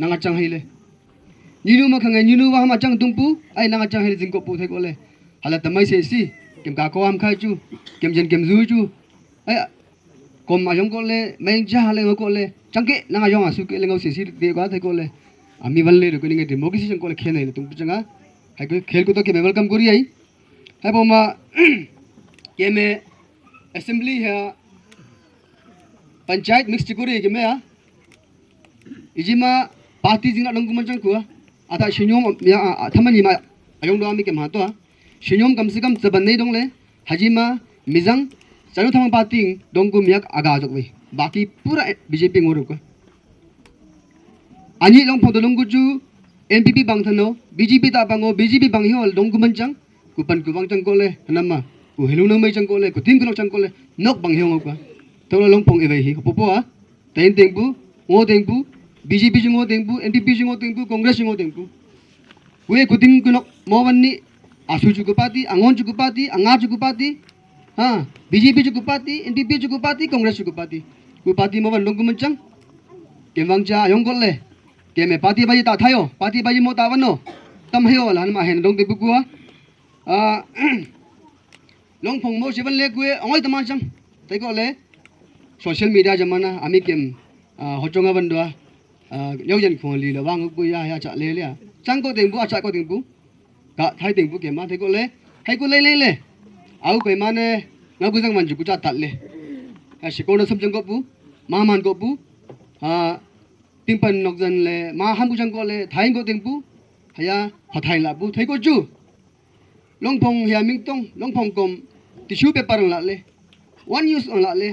नंगा चंग है ले नीनु मा खंगा नीनु वा हम चंग तुंग पु आई नंगा चंग है जिंग को पु थे को ले hala tamai se si kem ka ko am khai chu kem jen kem zu chu ai kom ayong ko le meng ja le ko le changke nang ayong asu ke le ngau se si de ga thai ko le ami ban le ko ni nge democracy ko le khen le tum changa hai ko khel ko to ke welcome kori ai hai bo ma ke me assembly है panchayat mix chicory के में इजिमा party जिंगा दंगु मंचंग को आता शिन्योम या थमनी मा ayong do ami ke ma to शिन्योम कम से कम जबन नहीं दोंग ले हजीमा मिजंग चालू थमंग पार्टी दोंगु मियाक आगा जगवे बाकी पूरा BJP ngoro ko ani long photo long guju npp bang thano bjp ta bango bjp bang hiol donggu manchang kupan ku bang chang ko le hanama ku helu nang mai chang ko le ku tin ku chang ko le nok bang hiong ko to long pong e bai hi popo a ten tengbu ngo tengbu bjp ngo tengbu npp ngo tengbu congress ngo tengbu we ku tin ku nok mo wan ni asu juga parti angon juga parti anga juga parti ha bjp juga parti npp juga parti congress juga parti ku parti mo wan donggu manchang kemang cha ayong ko le ke me party baji ta thayo party baji mo ta wano tam hayo lan ma hen dong te buku a long phong mo seven le ku ongoi ta ma chang tai ko le social media jamana ami kem hochonga ban do yau jan khon li la wang ku ya ya cha le le chang ko teng bu a cha ko teng bu ka thai teng bu ke ma tai ko le hai ko le le au pe ma ne nga ku jang man ju ku cha tat le a shi ko na sam jang ko bu ma man ko bu timpan nokjan le ma ham ku jang ko le thain ko teng bu haya hathai la bu thai ko chu longphong hia ming tong longphong kom tissue paper la le one use on la le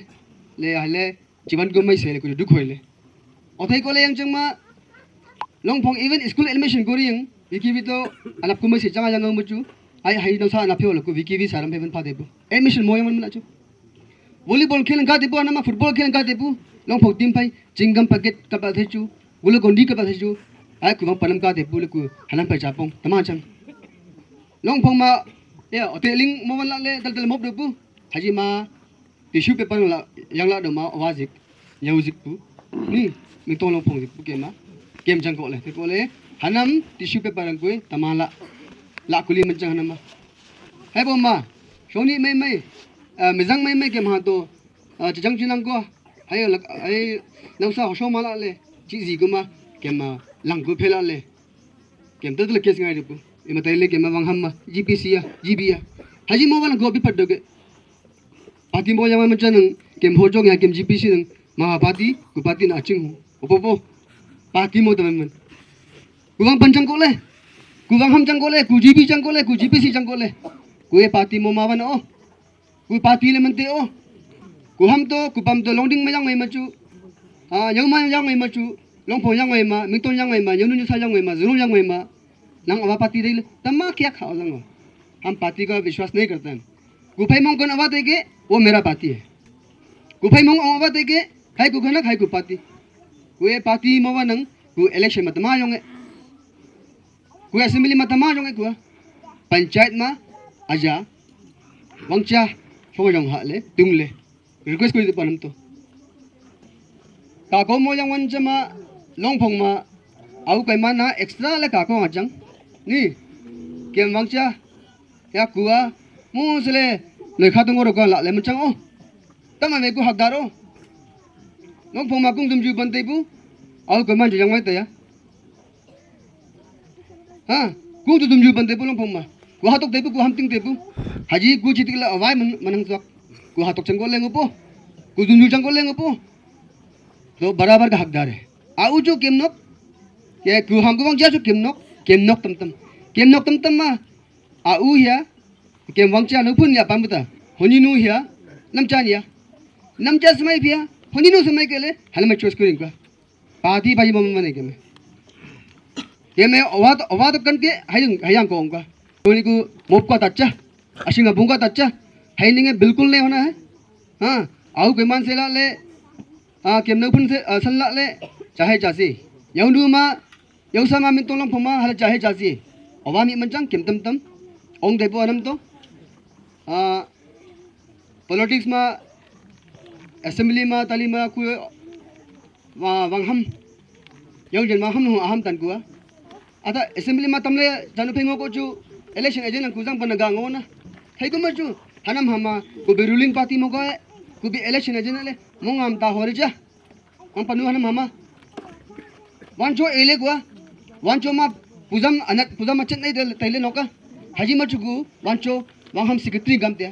le jiban ko mai se le ku du khoi le o thai ko le yang chang ma longphong even school admission ko ring wiki bi to anap ku mai se changa jang mu chu ai hai no sa na phyo lo ku wiki bi saram pheban pha de bu admission mo yang man chu volleyball खेलन का देबो ना football खेलन का देबो लongphong team pai chingam packet ka ba thechu gulo gondi ka ba thechu ai ku bang panam ka debu le ku hanan pai chapong tama chang longphong ma ya oteling mo wan la le dal mob debu haji ma tissue paper la yang la do ma awazik music pu ni mi to longphong pu ke ma kem jang ko le te ko le hanam tissue paper ang ku tama la kuli man chang hanam ma hai bo ma shoni mai mizang mai ke ma to chang chinang ko ai nang sa ho ma la le chi ji ko ma ke ma lang ko phela le kem ta le kes ngai pu e ma tai le ke ma wang ham ma gpc ya gb ya haji mo wala go bi pad ge party mo yang ma chan kem ho jong ya kem gpc nang ma party ku party na ching po party mo ta man ku wang pan chang ko le ku wang ham chang ko le ku gb chang ko le ku gpc chang ko le ku e party mo ma wan o ku party le man te o ku ham to ku pam to longding ma yang mai ma chu yang ma yang mai ma chu longphong yang mai ma mington yang mai ma yonu ni sa yang mai ma zuru yang mai ma nang awa party dei तम्मा क्या खाओ जंग हम party का विश्वास नहीं करते हैं गुफाई मोंग को अवा देके वो मेरा पार्टी है गुफाई मोंग अवा देके खाई को घना खाई को पार्टी वो पार्टी मोवा नंग को इलेक्शन मत मा योंगे को असेंबली मत मा योंगे को पंचायत मा आजा वंचा फोंग जोंग हाले तुंगले रिक्वेस्ट को पनम तो काको मो yang wan chama longphong ma au kai ma na extra le ka ko achang ni kem wangcha ya kuwa mu sele le kha tong ro ko la le man chang o tama me ku hak daro longphong ma kung dum ju ban tei bu au kai man ju yang mai ta ya ha kung dum ju ban tei bu longphong ma ku ha tok tei bu ku ham ting tei bu haji ku chi tik la awai manang sok ku ha tok chang ko le ngo po ku dum ju chang ko le ngo po तो बराबर का हकदार है आउ जो केमनोक ये कु हमको वंग जा जो केमनोक तम तम मा au ya kem wangcha no phun ya pambuta honi nu ya namcha samai pia honi nu samai kele halma choose kuring ka pati baji mama mane keme awat kan ke hayang ko ka honi ku mop ka tacha asinga bunga tacha haininge बिल्कुल नहीं होना है हाँ आउ बेमान से ला ले केम न फुन से सन ला ले चाहे जासी यौंदु मा यौसा मा मिन तोलम फमा हल चाहे जासी अवामी मंचांग केम तम तम ओंग देबो अनम तो पॉलिटिक्स मा असेंबली मा ताली मा कु वांग हम यौं जन मा हम नु अहम तन कुआ आता असेंबली मा तमले जानु फेंगो को चु इलेक्शन एजेंट कुजांग बन गांगो ना है को मचु हनम हमा को बे रूलिंग पार्टी मो को बे इलेक्शन एजेंट ले मोंगम ता होरिजा हम पनु हनम हमा वांचो एले को वांचो मा पुजम अनक पुजम अचन नहीं तैले नोका हाजी मचु को वांचो वांग हम सेक्रेटरी गमते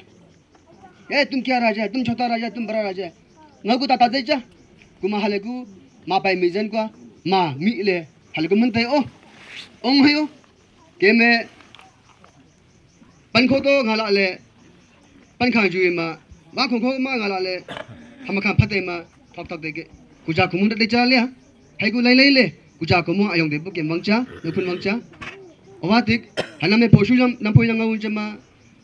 ए तुम क्या राजा है तुम छोटा राजा तुम बड़ा राजा है ngau ta deja kuma haleku ma pai mizen kwa ma mi le haleku mun tai o ong hayo keme pan kho to ngala le pan khang ju ma ma khong kho ma ngala le ham khang phat dai ma thok thok dai ke kuja kumun de cha le hai ku lai le kuja kumu ayong de bu ke mangcha ne phun mangcha awatik haname poshu jam nam phoi ngau jama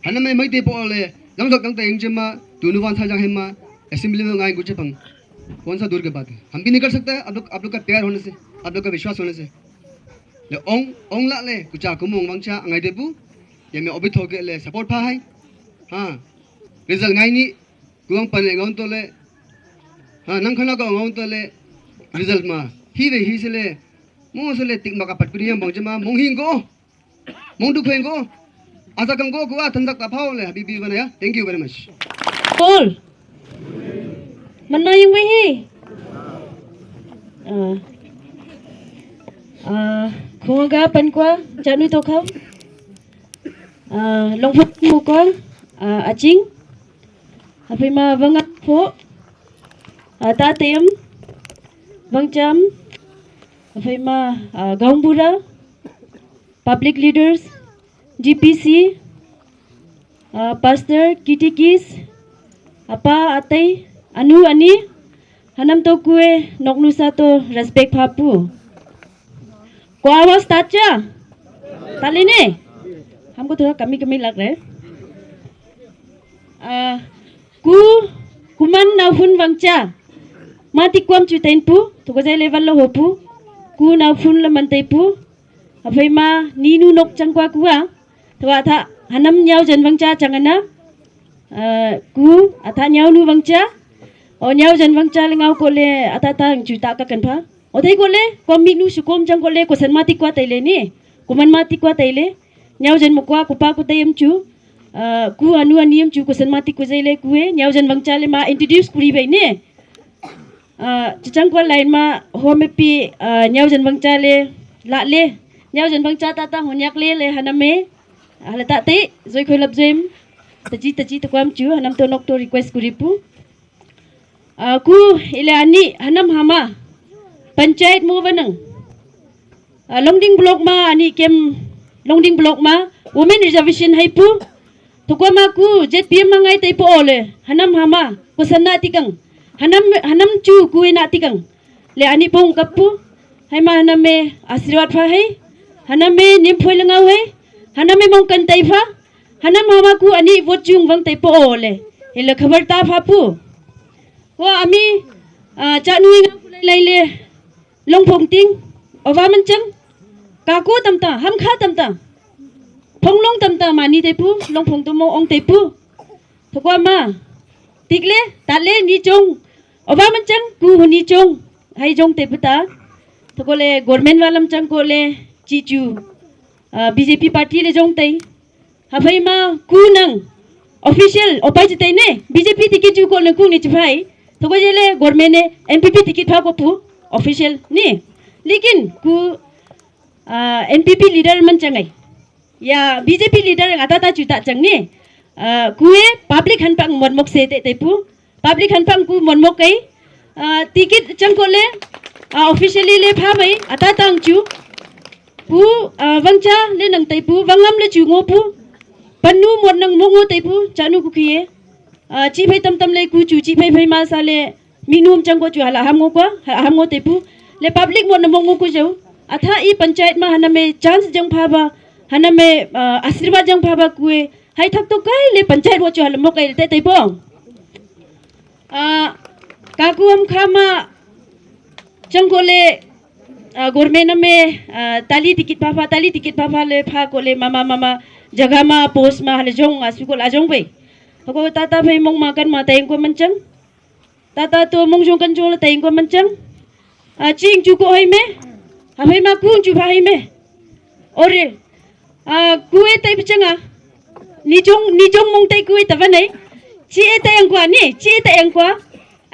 haname mai te po le lang dok dang tai jama tunu wan tha jang hema assembly में गाय गुचे पंग कौन सा दूर की बात है हम भी निकल सकते हैं आप लोग का प्यार होने से आप लोग का विश्वास होने से ले ओंग ला ले कुचा कुमुंग वंचा अंगाई देबू ये में ओबित होके ले सपोर्ट पा है हाँ रिजल्ट गाय नी गुंग पने गाउन तो ले हाँ नंग खना का गाउन तो ले रिजल्ट मा ही से ले मोंग से ले टिक मका पटपुरी हम बंजे मा मोंग हिंगो मोंग दुखेंगो आजा कंगो कुआ तंदक तापाओ ले हबीबी बनाया thank you very much Paul. Mana yang wehi? Kumaga pan kwa janu to kau. Long phut mu kwa aching. Apai ma vangat pho. Ta tem. Vang cham. Apai ma gaung bura. Public leaders. GPC. Pastor Kitikis. Apa atai anu ani hanam to kue nok nusa to respect papu ko awas tacha tali ne हमको थोड़ा कमी लग रहा है kuman na fun wangcha mati kwam chutain pu to ko jai level lo hopu ku na fun la mantai pu apai ma ninu nok changkwa kuwa to atha hanam nyau jan wangcha changana ku atha nyau nu wangcha o nyau jan wangcha le ngau ko le atata juta ka kan pha o thei ko le komi nu sukom jang ko le ko san mati kwa taile ni kuman mati kwa taile nyau jan mukwa ku pa ku tayem chu ku anu aniam chu ko san mati ko jai le kuwe nyau jan wangcha le ma introduce kuri bai ne chichang ko line ma home pi nyau jan wangcha le la le nyau jan wangcha ta ta honyak le haname hala ta te zoi khoi lap jem taji to kwam chu hanam to nok to request kuri pu ku ile ani hanam hama panchayat mo banang longding block ma ani kem longding block ma women reservation hai pu to ko ma ku zpm mangai tai po ole hanam hama ko sanna tikang hanam chu ku ina tikang le ani pong kapu hai ma hanam me आशीर्वाद pha hai hanam me nim phoi langa hai hanam me mong kan tai pha hanam hama ku ani vot chung wang tai po ole hele khabar ta pha pu wa ami cha nui nga kulai lai le long phong ting owa man chang ka ko tamta ham kha tamta phong long tamta mani te pu long phong to mo ong te pu to kwa ma tikle ta le ni chong owa man chang ku ni chong hai jong te puta to ko le government walam chang ko le chi chu BJP party le jong tai ha phai ma ku nang official opai jitai ne BJP ticket chu ko le ku ni chai तो को जेले government ने MPP ticket भा को पु official ने लेकिन कु MPP leader मन चंgai या बीजेपी लीडर आता ता जुता चंगने कुए पब्लिक हनपंग मनमोक से ते पु पब्लिक हनपंग कु मनमोक कै टिकट चंग को ले ऑफिशियली ले भा भाई आता तंग चु पु वंगचा ले नंग तै पु वंगम ले चु ngो पु panu mon nang mongo taipu chanu ku khie chi phai tam le ku chu chi phai ma sa le minum chang ko chu hala ham ngo kwa ham ngo taipu le public mon na mongo ku jau atha I panchayat ma haname chance jang pha ba haname asirwad jang pha ba kuwe hai thak to kai le panchayat wo chu hala mo kai te taipo kaku ham khama chang ko le gormena me tali ticket papa le pha ko le mama jagah ma post ma hale jong asu ko la jong be ko tata phai mong ma kan ma tai ko man chang tata to mong jong kan jong la tai ko man chang ching chu ko hai me ha phai ma ku chu phai me ore ku e tai changa ni jong mong tai ku e ta van nei chi e tai ang kwa ni chi e tai ang kwa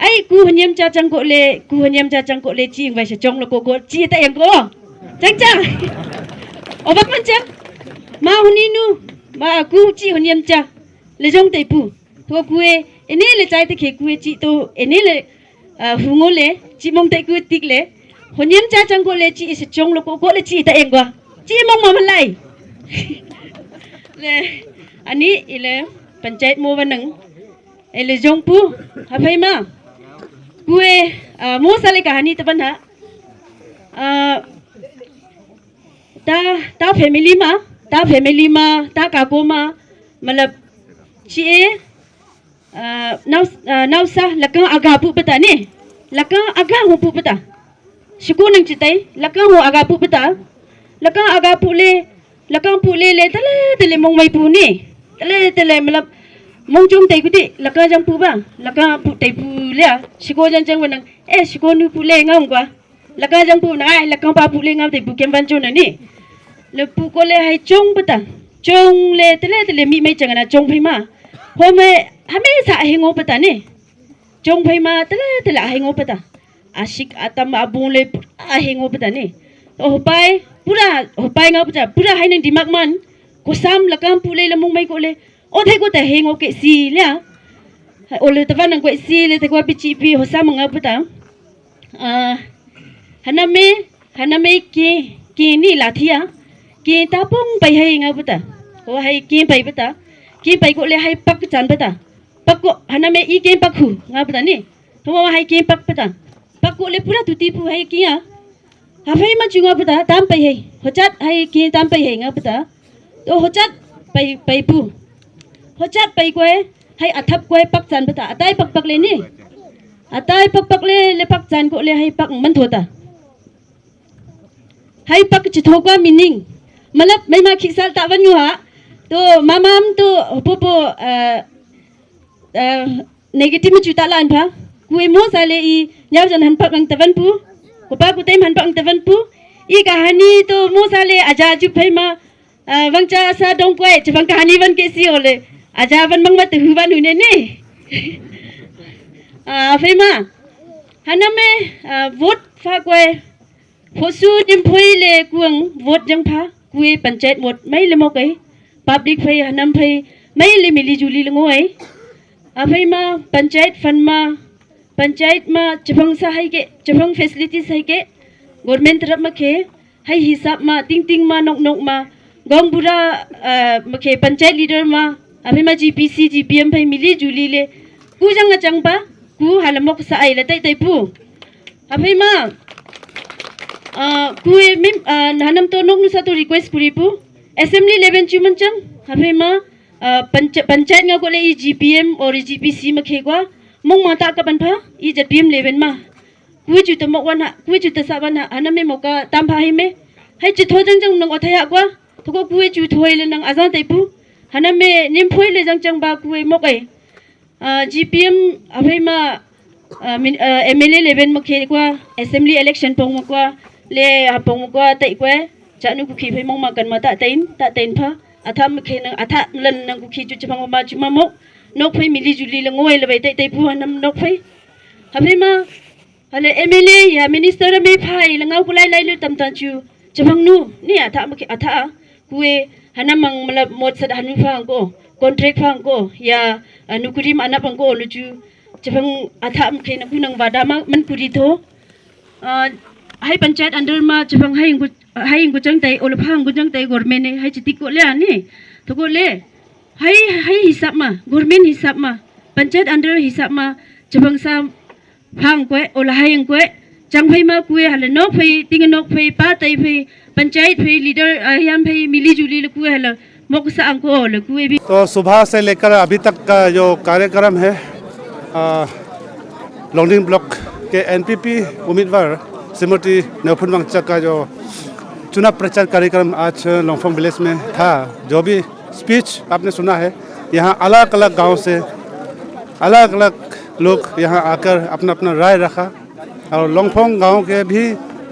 ai ku hanyam cha chang ko le chi vai sa chong lo ko chi ta yang ko chang obak man chang ma huninu ma ku chi hanyam cha le jong tai pu to ku e ene le chai te khe ku e chi to ene le hungo le chi mong tai ku tik le hanyam cha chang ko le chi sa chong lo ko le chi ta yang ko chi mong ma man lai le ani ile panchayat mo wanang ele jong pu ha phai ma gue mo sale kahani teban ha ta family ma ta kako ma malab chi e naw sa lakang aga pu pata ni lakang aga hu pu pata siku nang chitai lakang hu aga pu pata lakang aga pu le tele mong mai pu ni tele malab mong chung tai kuti laka jang pu ba laka pu tai pu le siko jang wanang siko nu pu le ngam kwa laka jang pu na ai laka pa pu le ngam tai pu kem ban chona ni le pu ko le hai chong bata chong le tele mi mai chang na chong phai ma ho me hame sa hai ngo bata ni chong phai ma tele hai ngo bata asik atam abung le hai ngo bata ni to hopai ngau bata pura hai nang dimak man ko sam laka pu le mong mai ko le o thai ko ta heng o ke si lia o le ta van ko si le ta ko pi chi pi ho sa manga puta haname ki ni la thia ki ta pong pai hai nga puta ho hai ki pai puta ki pai ko le hai pak chan puta pak ko haname I ke pak hu nga puta ni to hai ki pak puta pak ko le pura tu ti pu hai ki ya ha phai ma chu nga puta tam pai hai ho chat hai ki tam pai hai nga puta to ho chat pai pu ho chat pai ko hai athap ko pak chan bata atai pak le ni atai pak le pak chan ko le hai pak man thota hai pak chi tho kwa meaning malap mai ma khik sal ta van yu ha to mamam to popo negative chu ta lan pha kui mo sa le I nyau jan han pak ang ta van pu ko pa ku tem han pak ang ta van pu I kahani to mo sa le aja ju phai ma wangcha sa dong kwai chawang kahani van ke si ole aja van mang ma tu van hu ne ni phai ma haname vote pha kwai phosu dim phoi le kuang vote jang pha kui panchayat vote mai le mo kai public phai hanam phai mai le mili juli le ngoi phai ma panchayat fan ma panchayat ma chawang sa hai ke chawang facilities hai ke government taraf ma khe hai hisab ma ting ma nok ma gong bura makhe panchayat leader ma abhi ma GPC GPM phai mili juli le ku jang chang pa ku halamok sa ai la tai pu abhi ma ku mim hanam to nok nu sa to request puri pu assembly level chu man chang abhi ma panchayat nga ko le GPM or GPC makhe kwa mong ma ta ka ban pha I GPM level ma ku chu ta mok wan ha ku chu ta sa ban ha hanam me moka tam pha hi me hai chi tho jang nong othaya kwa to ko ku chu thoi le nang azan tai pu hanam me nim phoi le jang ba ku mok ai GPM abhi ma MLA level ma khe kwa assembly election pong kwa le pong kwa tai kwa cha nu ku khi phai mong ma kan ma ta tain pha atham khe nang atha lan nang ku khi chu chang ma chu ma mok nok phai mili juli le ngoi le bai tai pu hanam nok phai abhi ma hale MLA ya minister me phai la ngau ku lai lu tam ta chu chang nu ni atha ma khe atha kuwe hanamang malap mod sa hanu phang ko contract phang ko ya nukuri mana phang ko lu chu chapang atham khe na kunang wada ma man kuri tho hai panchayat under ma chapang hai ngu chang tai ol phang gu chang tai government ne hai chiti ko le ani to ko le hai hisap ma government hisap ma panchayat under hisap ma chabangsa phang kwe olahayang kwe changphai ma kwe hala nok phai tinganok phai pa tai phai panchayat phai leader ayam phai मिली जुली ल kwe hala moksa angko ल kwe भी। तो सुबह से लेकर अभी तक का जो कार्यक्रम है लोंगडिंग ब्लॉक के एनपीपी उम्मीदवार श्रीमती नौफुन वांगचा का जो चुनाव प्रचार कार्यक्रम आज लोंगफोंग विलेज में था। जो भी स्पीच आपने सुना है, यहाँ अलग अलग गांव से अलग अलग लोग यहाँ आकर अपना अपना राय रखा और लोंगफोंग गांव के भी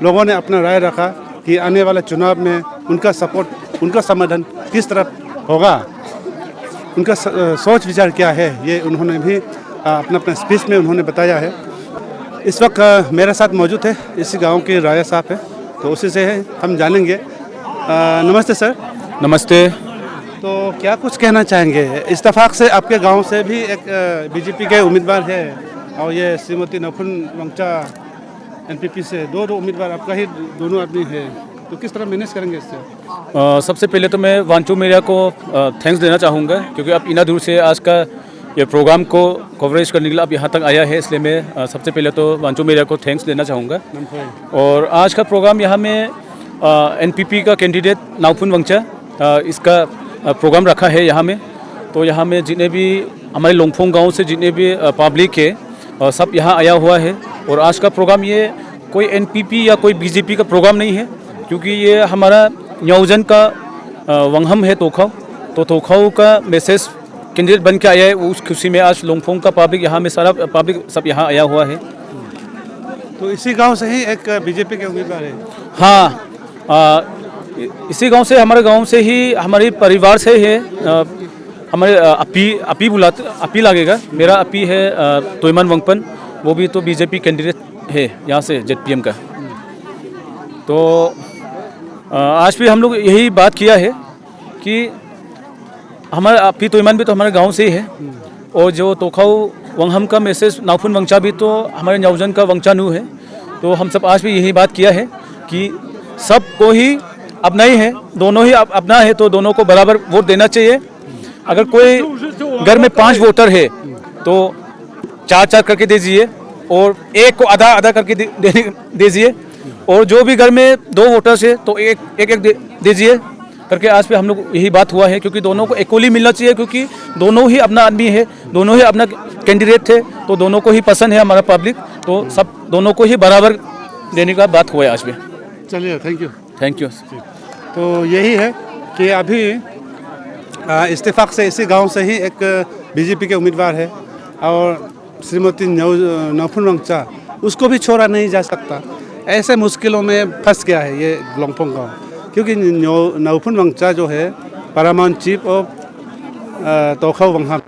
लोगों ने अपना राय रखा कि आने वाले चुनाव में उनका सपोर्ट, उनका समर्थन किस तरफ होगा, उनका सोच विचार क्या है, ये उन्होंने भी अपना अपना स्पीच में उन्होंने बताया है। इस वक्त मेरे साथ मौजूद है इसी गांव के राया साहब है, तो उसी से हम जानेंगे। नमस्ते सर। नमस्ते। तो क्या कुछ कहना चाहेंगे? इत्तेफाक से आपके गांव से भी एक बीजेपी के उम्मीदवार है और ये श्रीमती नौफुन वांगचा एनपीपी से दो उम्मीदवार, आपका ही दोनों आदमी है, तो किस तरह मैनेज करेंगे इससे? सबसे पहले तो मैं वांचो मीडिया को थैंक्स देना चाहूँगा, क्योंकि आप इतना दूर से आज का ये प्रोग्राम को कवरेज करने के लिए आप यहाँ तक आया है, इसलिए मैं सबसे पहले तो वांचो मीडिया को थैंक्स देना चाहूँगा। और आज का प्रोग्राम यहाँ में एनपीपी का कैंडिडेट नौफुन वांगचा इसका प्रोग्राम रखा है यहाँ में। तो यहाँ में जितने भी हमारे लोंगफोंग गांव से जितने भी पब्लिक है सब यहाँ आया हुआ है। और आज का प्रोग्राम ये कोई एनपीपी या कोई बीजेपी का प्रोग्राम नहीं है, क्योंकि ये हमारा न्योजन का वंगहम है तोखाव, तो तोखाव का मैसेज कैंडिडेट बन के आया है। उस खुशी में आज लोंगफोंग का पब्लिक यहाँ में सारा पब्लिक सब यहाँ आया हुआ है। तो इसी गांव से ही एक बीजेपी के उम्मीदवार है? हाँ, इसी गांव से, हमारे गांव से ही, हमारे परिवार से है। हमारे अपी बुलाते, अपी लगेगा, मेरा अपी है तोयमन वंगपन, वो भी तो बीजेपी कैंडिडेट है यहाँ से जेडपीएम का। तो आज भी हम लोग यही बात किया है कि हमारे अपी तोयमन भी तो हमारे गांव से ही है, और जो तोखाऊ वंगहम का मैसेज नौफुन वांगचा भी तो हमारे न्योजन का वांगचा नू है। तो हम सब आज भी यही बात किया है कि सबको ही अपना ही है, दोनों ही अपना है, तो दोनों को बराबर वोट देना चाहिए। अगर कोई घर में 5 वोटर है तो 4-4 करके दीजिए, और एक को आधा आधा करके दीजिए, और जो भी घर में 2 वोटर्स है तो एक दीजिए करके आज पे हम लोग यही बात हुआ है, क्योंकि दोनों को इक्वली मिलना चाहिए, क्योंकि दोनों ही अपना आदमी है, दोनों ही अपना कैंडिडेट थे, तो दोनों को ही पसंद है हमारा पब्लिक, तो सब दोनों को ही बराबर देने का बात हुआ है आज भी। चलिए, थैंक यू। Thank you. तो यही है कि अभी इत्तेफाक से इसी गांव से ही एक बीजेपी के उम्मीदवार है, और श्रीमती नौफुन वांगचा, उसको भी छोड़ा नहीं जा सकता। ऐसे मुश्किलों में फंस गया है ये लोंगफोंग गांव, क्योंकि नौफुन वांगचा जो है पैरामाउंट चीफ ऑफ तोखाऊ वंगहम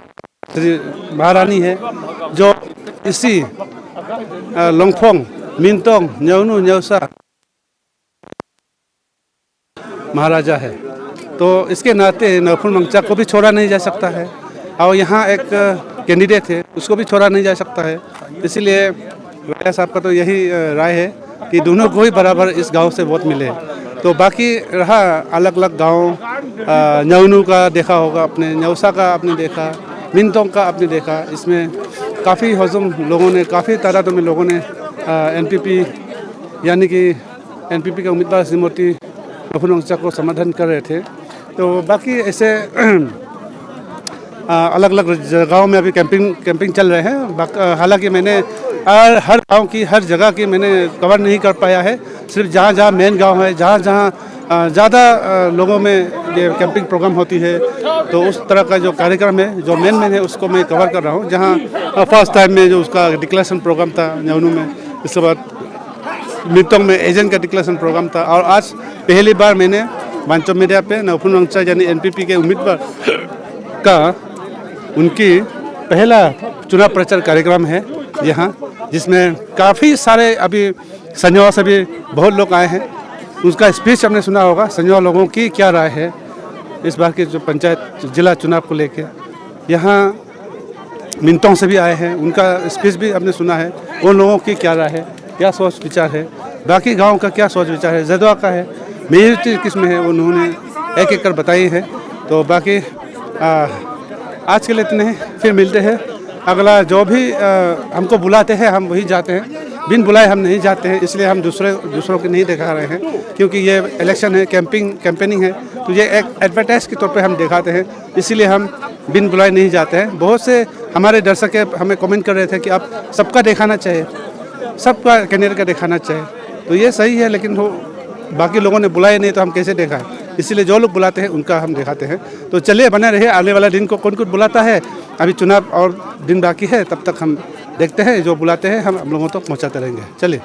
महारानी है, जो इसी लोंगफोंग, मिनतोंग, न्योनू, न्योसा महाराजा है। तो इसके नाते नौफुन वांगचा को भी छोड़ा नहीं जा सकता है, और यहाँ एक कैंडिडेट है, उसको भी छोड़ा नहीं जा सकता है। इसलिए राय साहब का तो यही राय है कि दोनों को ही बराबर इस गांव से वोट मिले। तो बाकी रहा अलग अलग गांव, न्योनू का देखा होगा आपने, न्योसा का आपने देखा, मिनतोंग का आपने देखा। इसमें काफ़ी हजम लोगों ने, काफ़ी तादाद में लोगों ने एनपीपी यानी कि एनपीपी के उम्मीदवार श्रीमती नौफुन वांगचा को समर्थन कर रहे थे। तो बाकी ऐसे अलग अलग जगहों में अभी कैंपिंग चल रहे हैं। हालांकि मैंने हर गांव की, हर जगह की मैंने कवर नहीं कर पाया है। सिर्फ जहाँ जहाँ मेन गांव है, जहाँ जहाँ ज़्यादा लोगों में ये कैंपिंग प्रोग्राम होती है, तो उस तरह का जो कार्यक्रम है, जो मेन है, उसको मैं कवर कर रहा हूँ। जहाँ फर्स्ट टाइम में जो उसका डिक्लेरेशन प्रोग्राम था न्योनू में, इसके बाद मिनतोंग में एजेंट का डिक्लेरेशन प्रोग्राम था, और आज पहली बार मैंने वांचो मीडिया पे नौफुन वांगचा यानी एनपीपी के उम्मीदवार का उनकी पहला चुनाव प्रचार कार्यक्रम है यहाँ, जिसमें काफ़ी सारे अभी संजवा से भी बहुत लोग आए हैं। उसका स्पीच हमने सुना होगा, संजवा लोगों की क्या राय है इस बार के जो पंचायत जिला चुनाव को लेकर। यहाँ मिनतोंग से भी आए हैं, उनका स्पीच भी हमने सुना है, उन लोगों की क्या राय है, क्या सोच विचार है, बाकी गांव का क्या सोच विचार है, जदवा का है, मेजोरिटी किस में है, उन्होंने एक एक कर बताई है। तो बाकी आज के लिए इतने ही, फिर मिलते हैं। अगला जो भी हमको बुलाते हैं हम वही जाते हैं, बिन बुलाए हम नहीं जाते हैं। इसलिए हम दूसरों के नहीं दिखा रहे हैं, क्योंकि ये इलेक्शन है, कैंपेनिंग है, तो ये एक एडवर्टाइज के तौर पे हम दिखाते हैं। इसीलिए हम बिन बुलाए नहीं जाते हैं। बहुत से हमारे दर्शक हमें कमेंट कर रहे थे कि आप सबका दिखाना चाहिए, सबका कैंडिडेट का दिखाना चाहिए। तो ये सही है, लेकिन वो बाकी लोगों ने बुलाए नहीं तो हम कैसे दिखाएं। इसीलिए जो लोग बुलाते हैं उनका हम दिखाते हैं। तो चलिए बने रहिए, आने वाला दिन को कौन कौन बुलाता है। अभी चुनाव और दिन बाकी है, तब तक हम देखते हैं, जो बुलाते हैं हम लोगों तक पहुंचाते रहेंगे। चलिए।